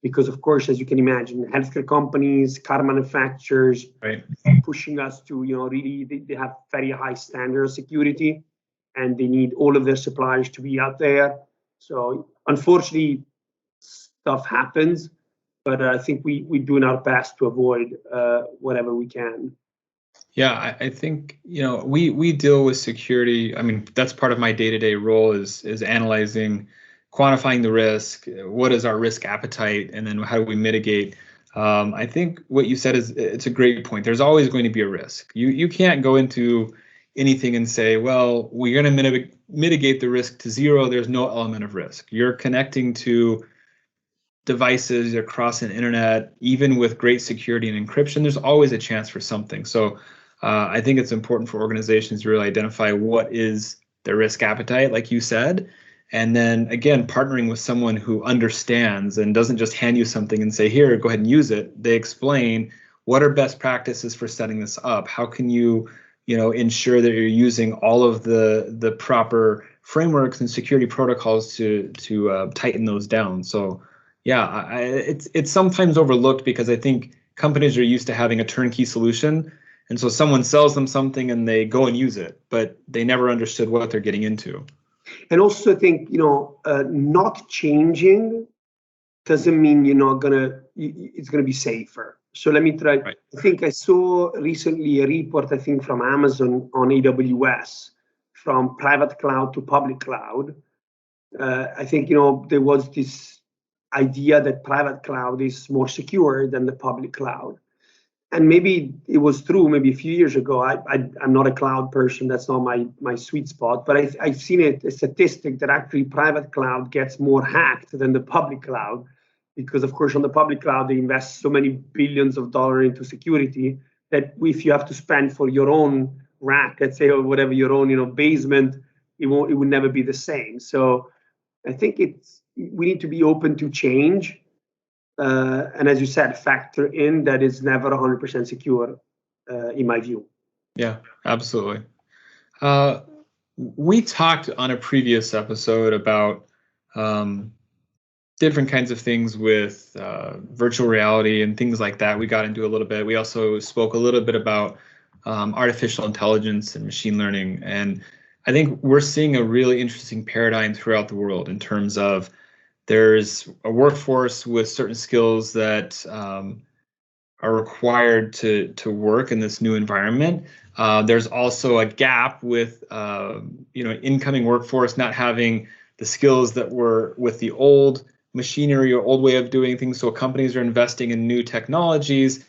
[SPEAKER 2] Because, of course, as you can imagine, healthcare companies, car manufacturers,
[SPEAKER 1] right,
[SPEAKER 2] pushing us to, really, they have very high standard of security, and they need all of their suppliers to be out there. So, unfortunately, stuff happens, but I think we're doing our best to avoid whatever we can.
[SPEAKER 1] Yeah, I think, we deal with security. I mean, that's part of my day-to-day role is analyzing, quantifying the risk. What is our risk appetite, and then how do we mitigate? I think what you said it's a great point. There's always going to be a risk. You can't go into anything and say, well, we're going to mitigate the risk to zero. There's no element of risk. You're connecting to devices across an internet, even with great security and encryption. There's always a chance for something. So I think it's important for organizations to really identify what is their risk appetite, like you said. And then again, partnering with someone who understands and doesn't just hand you something and say, here, go ahead and use it. They explain what are best practices for setting this up. How can you, ensure that you're using all of the proper frameworks and security protocols to tighten those down. So yeah, it's sometimes overlooked because I think companies are used to having a turnkey solution. And so someone sells them something and they go and use it, but they never understood what they're getting into.
[SPEAKER 2] And also, I think, not changing doesn't mean it's gonna be safer. So let me try. Right. I think I saw recently a report, I think from Amazon on AWS, from private cloud to public cloud. I think, there was this idea that private cloud is more secure than the public cloud. And maybe it was true maybe a few years ago. I'm not a cloud person. That's not my sweet spot. But I've seen a statistic that actually private cloud gets more hacked than the public cloud. Because, of course, on the public cloud, they invest so many billions of dollars into security that if you have to spend for your own rack, let's say, or whatever, your own basement, it would never be the same. So I think we need to be open to change. And as you said, factor in that it's never 100% secure, in my view.
[SPEAKER 1] Yeah, absolutely. We talked on a previous episode about different kinds of things with virtual reality and things like that. We got into a little bit. We also spoke a little bit about artificial intelligence and machine learning. And I think we're seeing a really interesting paradigm throughout the world in terms of there's a workforce with certain skills that are required to work in this new environment. There's also a gap with incoming workforce not having the skills that were with the old machinery or old way of doing things. So companies are investing in new technologies,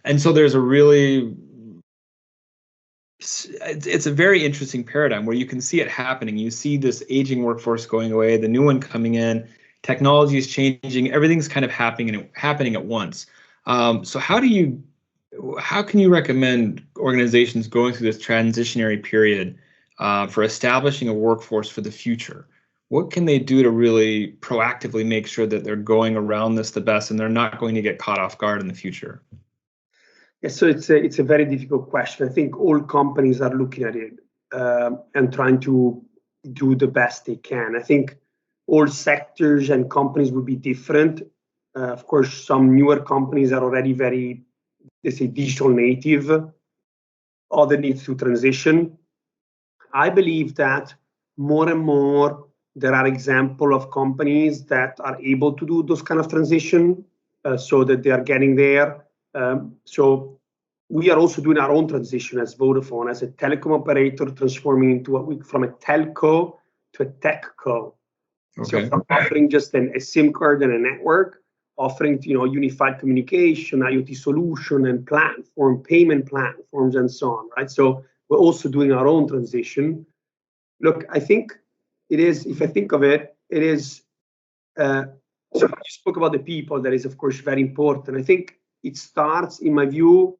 [SPEAKER 1] and so there's it's a very interesting paradigm where you can see it happening. You see this aging workforce going away, the new one coming in, technology is changing, everything's kind of happening at once. So how can you recommend organizations going through this transitionary period for establishing a workforce for the future? What can they do to really proactively make sure that they're going around this the best and they're not going to get caught off guard in the future?
[SPEAKER 2] Yeah, so it's a very difficult question. I think all companies are looking at it and trying to do the best they can. I think all sectors and companies will be different. Of course, some newer companies are already very, let's say, digital native. Other needs to transition. I believe that more and more there are examples of companies that are able to do those kind of transition, so that they are getting there. So we are also doing our own transition as Vodafone, as a telecom operator, transforming into from a telco to a techco. Okay. So from offering just a SIM card and a network, offering unified communication, IoT solution, and platform, payment platforms, and so on, right? So we're also doing our own transition. Look, I think it is, if I think of it, it is, so you spoke about the people, that is, of course, very important. I think it starts, in my view,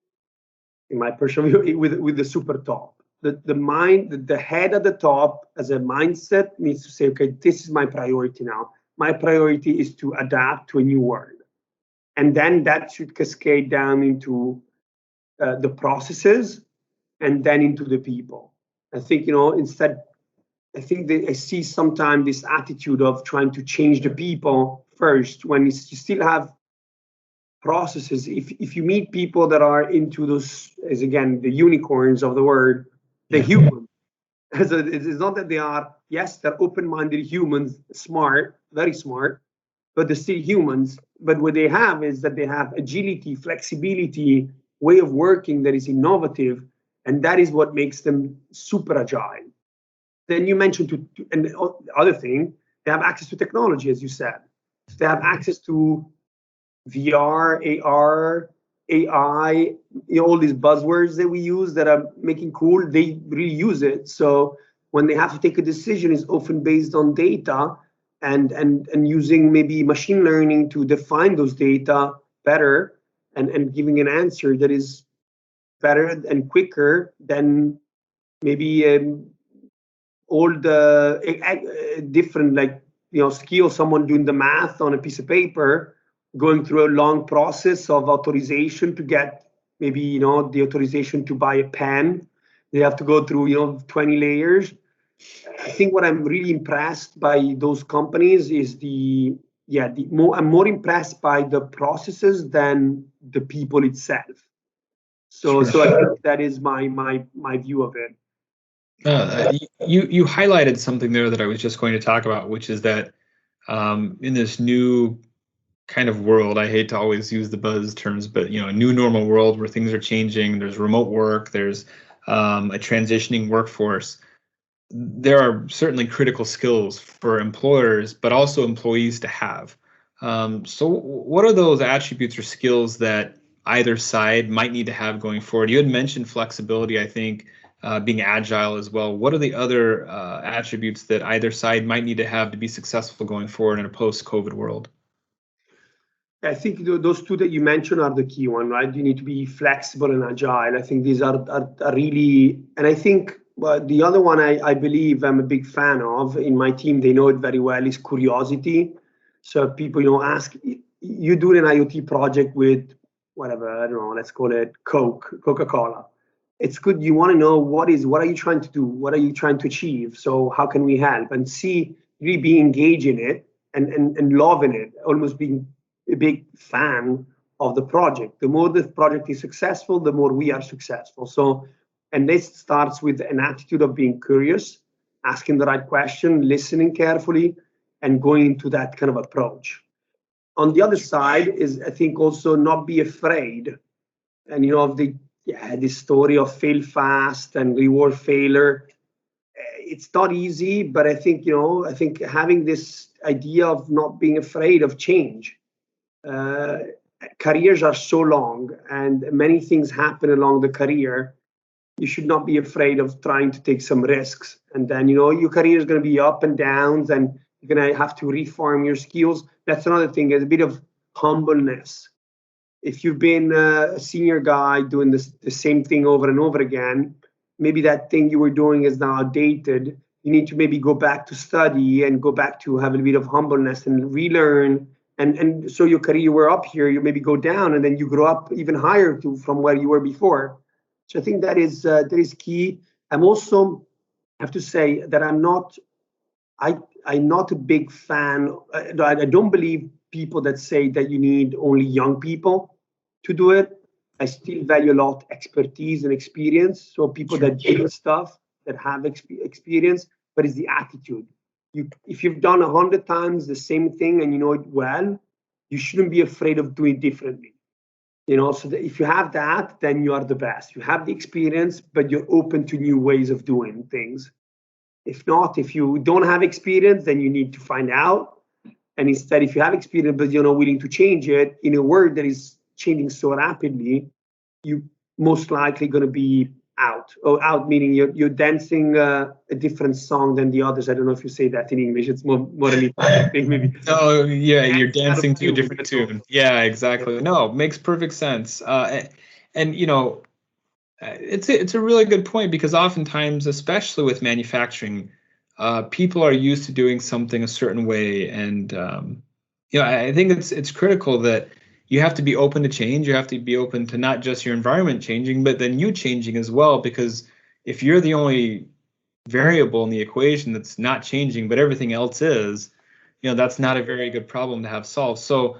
[SPEAKER 2] in my personal view, with the super top. The head at the top as a mindset needs to say, okay, this is my priority now. My priority is to adapt to a new world. And then that should cascade down into the processes and then into the people. I think, instead, I think I see sometimes this attitude of trying to change the people first when you still have processes. If you meet people that are into those, as again, the unicorns of the word, they're human. So it's not that they are, yes, they're open-minded humans, smart, very smart, but they're still humans. But what they have is that they have agility, flexibility, way of working that is innovative, and that is what makes them super agile. Then you mentioned and the other thing, they have access to technology, as you said. They have access to VR, AR, AI, all these buzzwords that we use that are making cool, they really use it. So when they have to take a decision, it's often based on data and using maybe machine learning to define those data better and giving an answer that is better and quicker than maybe all the different skills, someone doing the math on a piece of paper, going through a long process of authorization to get maybe the authorization to buy a pen. They have to go through 20 layers. I think what I'm really impressed by those companies is I'm more impressed by the processes than the people itself. So I think that is my view of it.
[SPEAKER 1] You highlighted something there that I was just going to talk about, which is that in this new kind of world, I hate to always use the buzz terms, but a new normal world where things are changing, there's remote work, there's a transitioning workforce. There are certainly critical skills for employers, but also employees to have. So what are those attributes or skills that either side might need to have going forward? You had mentioned flexibility, I think, being agile as well. What are the other attributes that either side might need to have to be successful going forward in a post-COVID world?
[SPEAKER 2] I think those two that you mentioned are the key one, right? You need to be flexible and agile. I think these are really, and I think Well, the other one I believe I'm a big fan of in my team, they know it very well, is curiosity. So people, ask, you do an IoT project with whatever, I don't know, let's call it Coca-Cola. It's good. You want to know what are you trying to do? What are you trying to achieve? So how can we help? And see, really be engaged in it and loving it, almost being a big fan of the project. The more the project is successful, the more we are successful. So, and this starts with an attitude of being curious, asking the right question, listening carefully, and going into that kind of approach. On the other side is, I think, also not be afraid. And of the story of fail fast and reward failure. It's not easy, but I think having this idea of not being afraid of change. Careers are so long, and many things happen along the career. You should not be afraid of trying to take some risks. And then, your career is going to be up and downs, and you're going to have to reform your skills. That's another thing, is a bit of humbleness. If you've been a senior guy doing the same thing over and over again, maybe that thing you were doing is now outdated. You need to maybe go back to study and go back to have a bit of humbleness and relearn. And so your career, you were up here, you maybe go down, and then you grow up even higher from where you were before. So I think that is key. I'm also have to say that I'm not a big fan. I don't believe people that say that you need only young people to do it. I still value a lot expertise and experience. So people that do stuff, that have experience, but it's the attitude. If you've done 100 times the same thing and you know it well, you shouldn't be afraid of doing it differently. So that if you have that, then you are the best. You have the experience, but you're open to new ways of doing things. If not, if you don't have experience, then you need to find out. And instead, if you have experience, but you're not willing to change it in a world that is changing so rapidly, you most likely going to be out. Out meaning you're dancing a different song than the others. I don't know if you say that in English. It's more an Italian thing, maybe.
[SPEAKER 1] Oh yeah, you're dancing to a different tune. Yeah, exactly. No, makes perfect sense. And it's a really good point, because oftentimes, especially with manufacturing, people are used to doing something a certain way, and I think it's critical that you have to be open to change. You have to be open to not just your environment changing, but then you changing as well. Because if you're the only variable in the equation that's not changing, but everything else is, that's not a very good problem to have solved. So,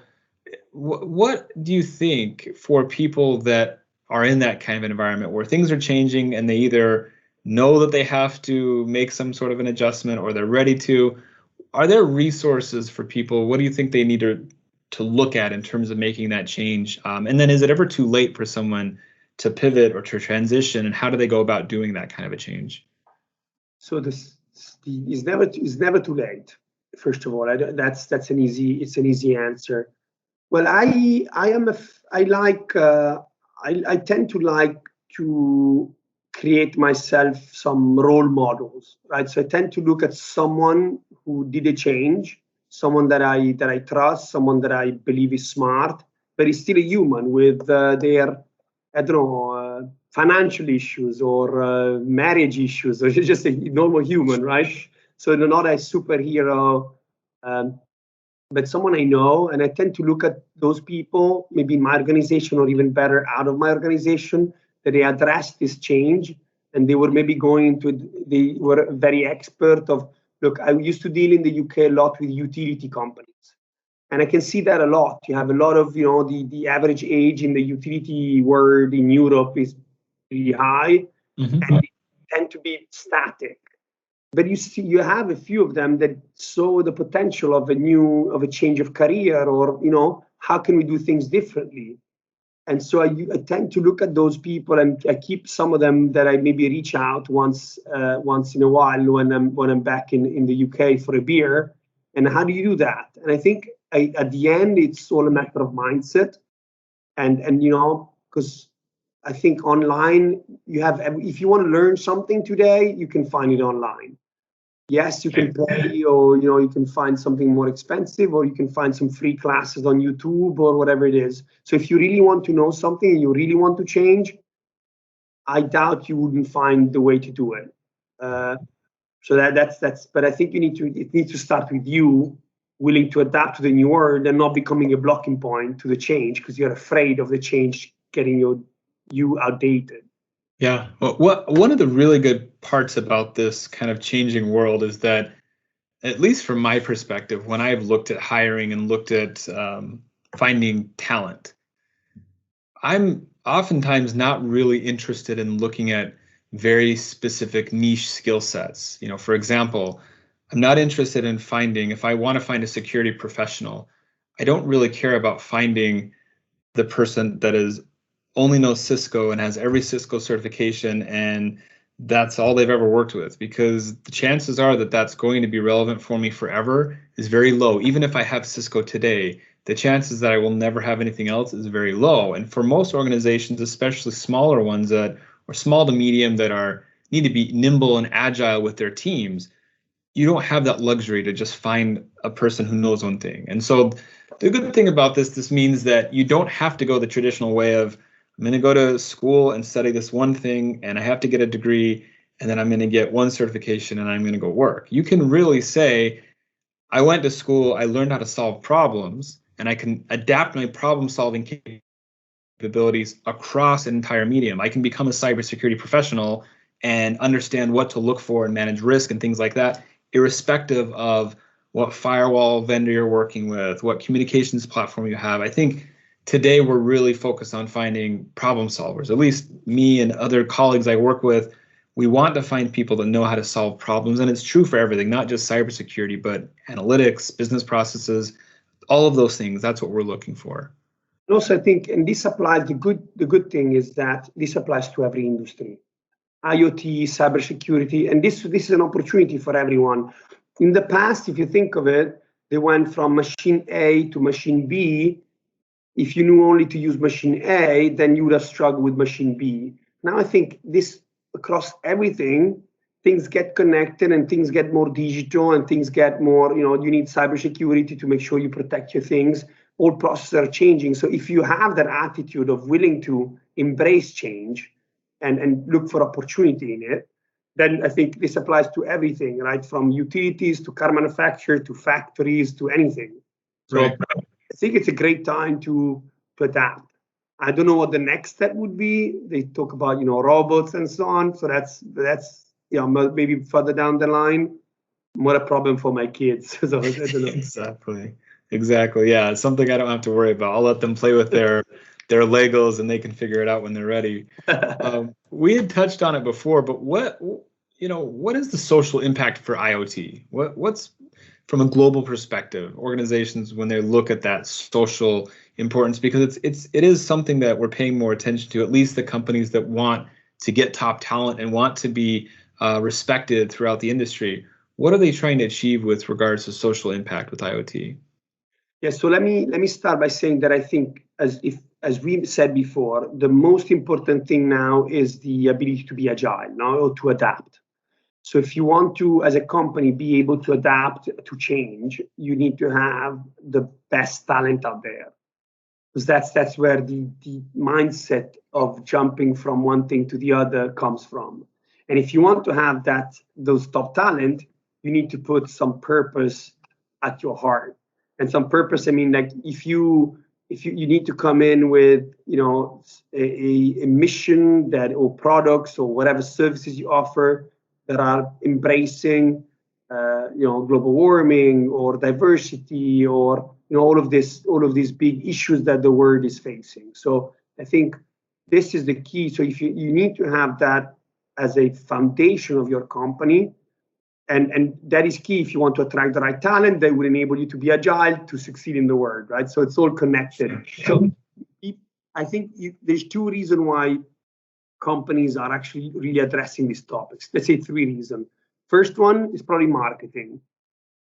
[SPEAKER 1] what do you think for people that are in that kind of environment where things are changing and they either know that they have to make some sort of an adjustment or they're ready to? Are there resources for people? What do you think they need to look at in terms of making that change? And then is it ever too late for someone to pivot or to transition? And how do they go about doing that kind of a change?
[SPEAKER 2] So it's never too late. First of all, that's an easy answer. Well, I tend to like to create myself some role models, right? So I tend to look at someone who did a change, someone that I trust, someone that I believe is smart, but is still a human with their, I don't know, financial issues or marriage issues, or just a normal human, right? So they're not a superhero, but someone I know, and I tend to look at those people, maybe in my organization or even better out of my organization, that they addressed this change, and they were maybe they were very expert of, look, I used to deal in the UK a lot with utility companies. And I can see that a lot. You have a lot of, the average age in the utility world in Europe is really high, and they tend to be static. But you have a few of them that saw the potential of a change of career, or how can we do things differently? And so I tend to look at those people, and I keep some of them that I maybe reach out once in a while when I'm back in the UK for a beer. And how do you do that? And I think at the end it's all a matter of mindset, and because I think online if you want to learn something today, you can find it online. Yes, you can pay, or you can find something more expensive, or you can find some free classes on YouTube or whatever it is. So if you really want to know something and you really want to change, I doubt you wouldn't find the way to do it. So that's. But I think it needs to start with you willing to adapt to the new world and not becoming a blocking point to the change because you're afraid of the change getting you outdated.
[SPEAKER 1] Yeah. Well, one of the really good parts about this kind of changing world is that, at least from my perspective, when I've looked at hiring and looked at finding talent, I'm oftentimes not really interested in looking at very specific niche skill sets. For example, I'm not interested in finding, if I want to find a security professional, I don't really care about finding the person that is only knows Cisco and has every Cisco certification and that's all they've ever worked with, because the chances are that that's going to be relevant for me forever is very low. Even if I have Cisco today, the chances that I will never have anything else is very low. And for most organizations, especially smaller ones that or small to medium that need to be nimble and agile with their teams, you don't have that luxury to just find a person who knows one thing. And so the good thing about this means that you don't have to go the traditional way of, I'm going to go to school and study this one thing and I have to get a degree and then I'm going to get one certification and I'm going to go work. You can really say, I went to school, I learned how to solve problems, and I can adapt my problem solving capabilities across an entire medium. I can become a cybersecurity professional and understand what to look for and manage risk and things like that, irrespective of what firewall vendor you're working with, what communications platform you have. I think today we're really focused on finding problem solvers. At least me and other colleagues I work with, we want to find people that know how to solve problems. And it's true for everything, not just cybersecurity, but analytics, business processes, all of those things. That's what we're looking for.
[SPEAKER 2] And also, I think, and this applies, the good thing is that this applies to every industry. IoT, cybersecurity, and this is an opportunity for everyone. In the past, if you think of it, they went from machine A to machine B. If you knew only to use machine A, then you would have struggled with machine B. Now I think this across everything, things get connected and things get more digital and things get more, you need cybersecurity to make sure you protect your things. All processes are changing. So if you have that attitude of willing to embrace change and look for opportunity in it, then I think this applies to everything, right? From utilities to car manufacturer to factories to anything. So right. I think it's a great time to adapt. I don't know what the next step would be. They talk about, robots and so on. So that's maybe further down the line, more a problem for my kids. So I don't know.
[SPEAKER 1] Exactly. Yeah, it's something I don't have to worry about. I'll let them play with their Legos and they can figure it out when they're ready. We had touched on it before, but what is the social impact for IoT? What's from a global perspective, organizations when they look at that social importance, because it is something that we're paying more attention to, at least the companies that want to get top talent and want to be respected throughout the industry. What are they trying to achieve with regards to social impact with IoT?
[SPEAKER 2] Yeah, so let me start by saying that I think, as we said before, the most important thing now is the ability to be agile, or to adapt. So if you want to, as a company, be able to adapt to change, you need to have the best talent out there. Because that's where the mindset of jumping from one thing to the other comes from. And if you want to have those top talent, you need to put some purpose at your heart. And some purpose, I mean, like if you need to come in with, a mission or products or whatever services you offer that are embracing, global warming or diversity or, all of these big issues that the world is facing. So I think this is the key. So if you need to have that as a foundation of your company, and that is key if you want to attract the right talent that will enable you to be agile to succeed in the world, right? So it's all connected. So I think there's two reasons why companies are actually really addressing these topics. Let's say three reasons. First one is probably marketing,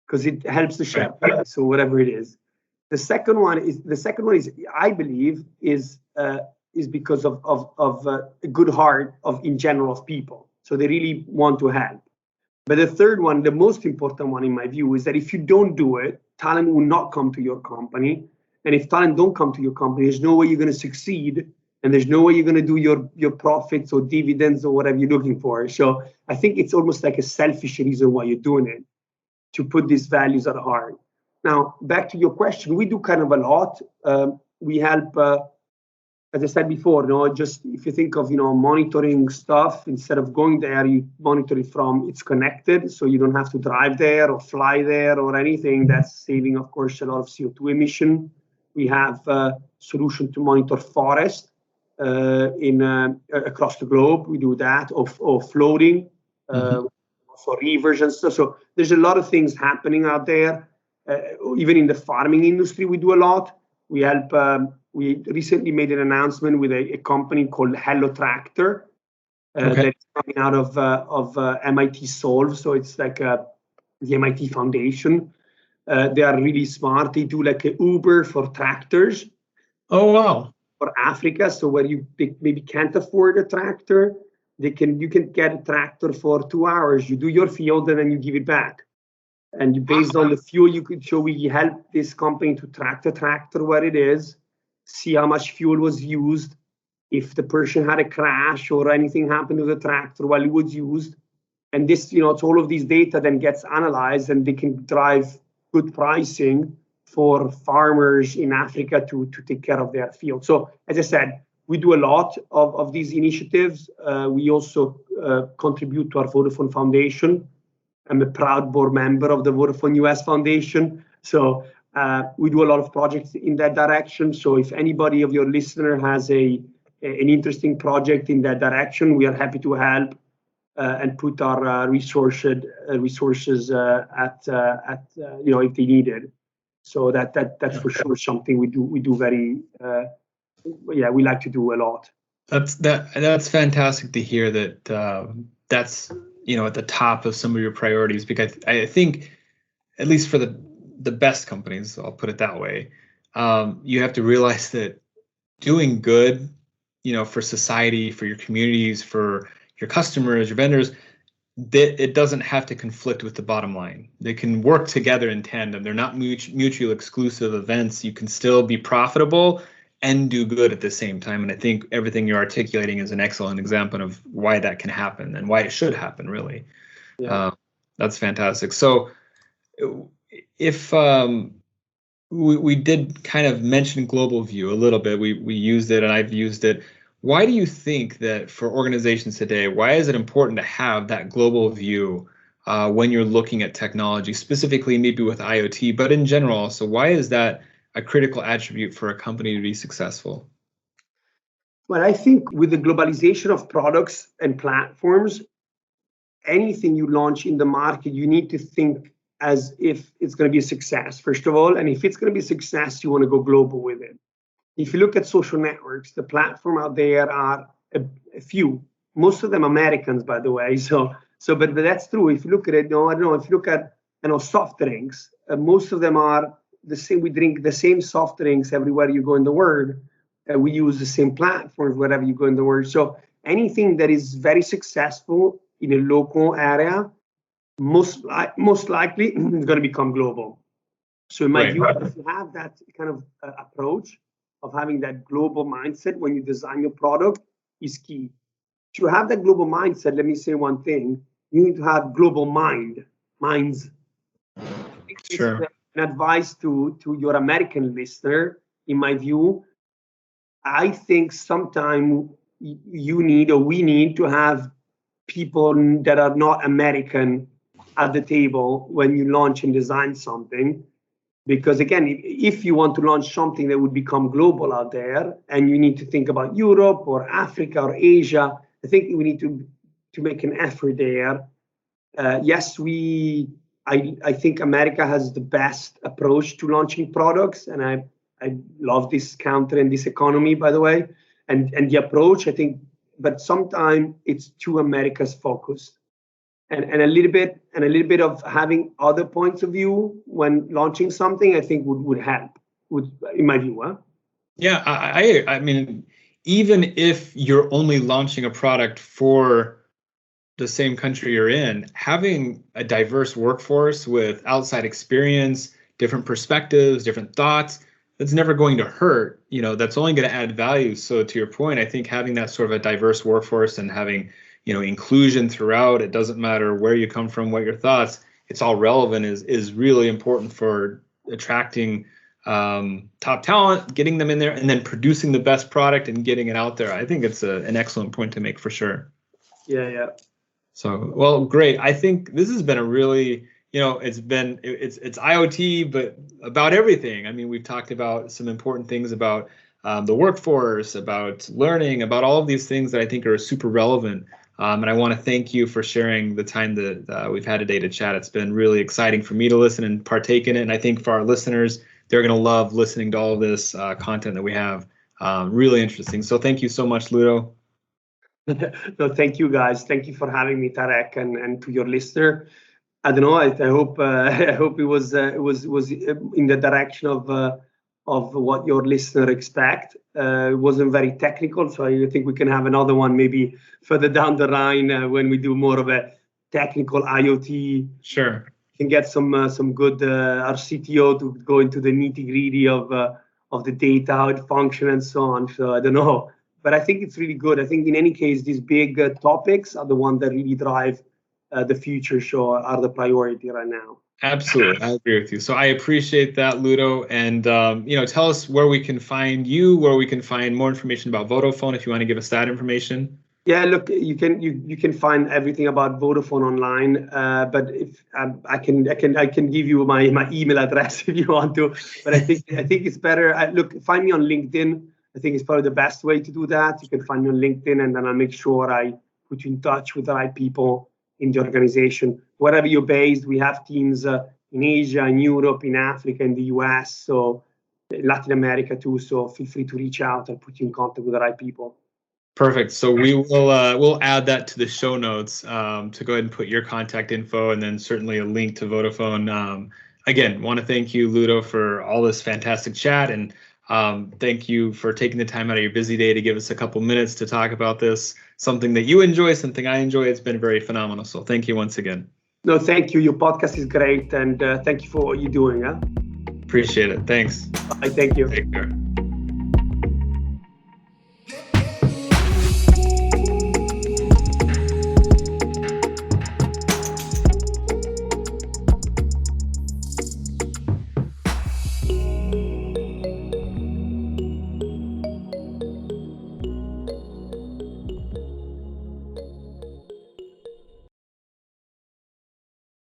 [SPEAKER 2] because it helps the share price or whatever it is. The second one is I believe is because of a good heart in general of people. So they really want to help. But the third one, the most important one in my view, is that if you don't do it, talent will not come to your company. And if talent don't come to your company, there's no way you're going to succeed and there's no way you're going to do your profits or dividends or whatever you're looking for. So I think it's almost like a selfish reason why you're doing it, to put these values at heart. Now, back to your question, we do kind of a lot. We help, as I said before, just if you think of, monitoring stuff, instead of going there, you monitor it from, it's connected, so you don't have to drive there or fly there or anything. That's saving, of course, a lot of CO2 emission. We have a solution to monitor forest across the globe. We do that, or floating, for rivers and stuff. So there's a lot of things happening out there. Even in the farming industry, we do a lot. We help. We recently made an announcement with a company called Hello Tractor that's coming out of MIT Solve. So it's like the MIT Foundation. They are really smart. They do like a Uber for tractors.
[SPEAKER 1] Oh, wow.
[SPEAKER 2] For Africa, so where you maybe can't afford a tractor, you can get a tractor for 2 hours. You do your field and then you give it back. And based on the fuel you could show, we help this company to track the tractor where it is, see how much fuel was used, if the person had a crash or anything happened to the tractor while it was used. And this, it's all of these data then gets analyzed, and they can drive good pricing for farmers in Africa to take care of their field. So as I said, we do a lot of these initiatives. We also contribute to our Vodafone Foundation. I'm a proud board member of the Vodafone US Foundation. So we do a lot of projects in that direction. So if anybody of your listener has an interesting project in that direction, we are happy to help and put our resources at if they need it. So that's for sure something we do very we like to do a lot.
[SPEAKER 1] That's fantastic to hear that that's at the top of some of your priorities, because I think, at least for the best companies, I'll put it that way, you have to realize that doing good, for society, for your communities, for your customers, your vendors, that it doesn't have to conflict with the bottom line. They can work together in tandem. They're not mutually exclusive events. You can still be profitable and do good at the same time. And I think everything you're articulating is an excellent example of why that can happen and why it should happen, really. Yeah. That's fantastic. So if we did kind of mention global view a little bit, we used it and I've used it. Why do you think that for organizations today, why is it important to have that global view when you're looking at technology, specifically maybe with IoT, but in general also? Why is that a critical attribute for a company to be successful?
[SPEAKER 2] Well, I think with the globalization of products and platforms, anything you launch in the market, you need to think as if it's going to be a success, first of all. And if it's going to be a success, you want to go global with it. If you look at social networks, the platform out there are a few, most of them Americans, by the way. But that's true. If you look at it, I don't know, if you look at, soft drinks, most of them are the same. We drink the same soft drinks everywhere you go in the world. We use the same platforms wherever you go in the world. So anything that is very successful in a local area, most likely is going to become global. So in my view, if you have that kind of approach of having that global mindset when you design your product, is key. To have that global mindset, let me say one thing: you need to have global minds.
[SPEAKER 1] Sure.
[SPEAKER 2] An advice to your American listener, in my view, I think sometimes we need to have people that are not American at the table when you launch and design something. Because again, if you want to launch something that would become global out there, and you need to think about Europe or Africa or Asia, I think we need to make an effort there. Yes, I think America has the best approach to launching products, and I love this country and this economy, by the way, and the approach, I think, but sometimes it's too America's focused. And a little bit of having other points of view when launching something, I think would help, in my view. Huh?
[SPEAKER 1] Yeah, I mean, even if you're only launching a product for the same country you're in, having a diverse workforce with outside experience, different perspectives, different thoughts, that's never going to hurt. That's only going to add value. So to your point, I think having that sort of a diverse workforce and having, inclusion throughout, it doesn't matter where you come from, what your thoughts, it's all relevant is really important for attracting top talent, getting them in there, and then producing the best product and getting it out there. I think it's an excellent point to make for sure.
[SPEAKER 2] Yeah.
[SPEAKER 1] So, well, great. I think this has been a really, it's IoT, but about everything. I mean, we've talked about some important things about the workforce, about learning, about all of these things that I think are super relevant. And I want to thank you for sharing the time that we've had today to chat. It's been really exciting for me to listen and partake in it. And I think for our listeners, they're going to love listening to all of this content that we have. Really interesting. So thank you so much, Ludo.
[SPEAKER 2] No, thank you guys. Thank you for having me, Tareq, and to your listener. I don't know. I hope I hope it was in the direction of what your listener expect. It wasn't very technical, so I think we can have another one maybe further down the line when we do more of a technical IoT.
[SPEAKER 1] Sure.
[SPEAKER 2] Can get some good our CTO to go into the nitty gritty of the data, how it functions, and so on. So I don't know. But I think it's really good. I think in any case, these big topics are the ones that really drive the future, so are the priority right now.
[SPEAKER 1] Absolutely. I agree with you. So I appreciate that, Ludo. And, tell us where we can find you, where we can find more information about Vodafone, if you want to give us that information.
[SPEAKER 2] Yeah, look, you can find everything about Vodafone online, but if I can give you my email address if you want to. But I think it's better. Find me on LinkedIn. I think it's probably the best way to do that. You can find me on LinkedIn, and then I'll make sure I put you in touch with the right people in the organization. Wherever you're based, we have teams in Asia, in Europe, in Africa, in the US, so Latin America too. So feel free to reach out and put you in contact with the right people.
[SPEAKER 1] Perfect. So we will we'll add that to the show notes to go ahead and put your contact info, and then certainly a link to Vodafone. Again, want to thank you, Ludo, for all this fantastic chat, and thank you for taking the time out of your busy day to give us a couple minutes to talk about this, something that you enjoy, something I enjoy. It's been very phenomenal. So thank you once again.
[SPEAKER 2] No, thank you. Your podcast is great, and thank you for what you're doing.
[SPEAKER 1] Appreciate it. Thanks.
[SPEAKER 2] Bye. Thank you.
[SPEAKER 1] Take care.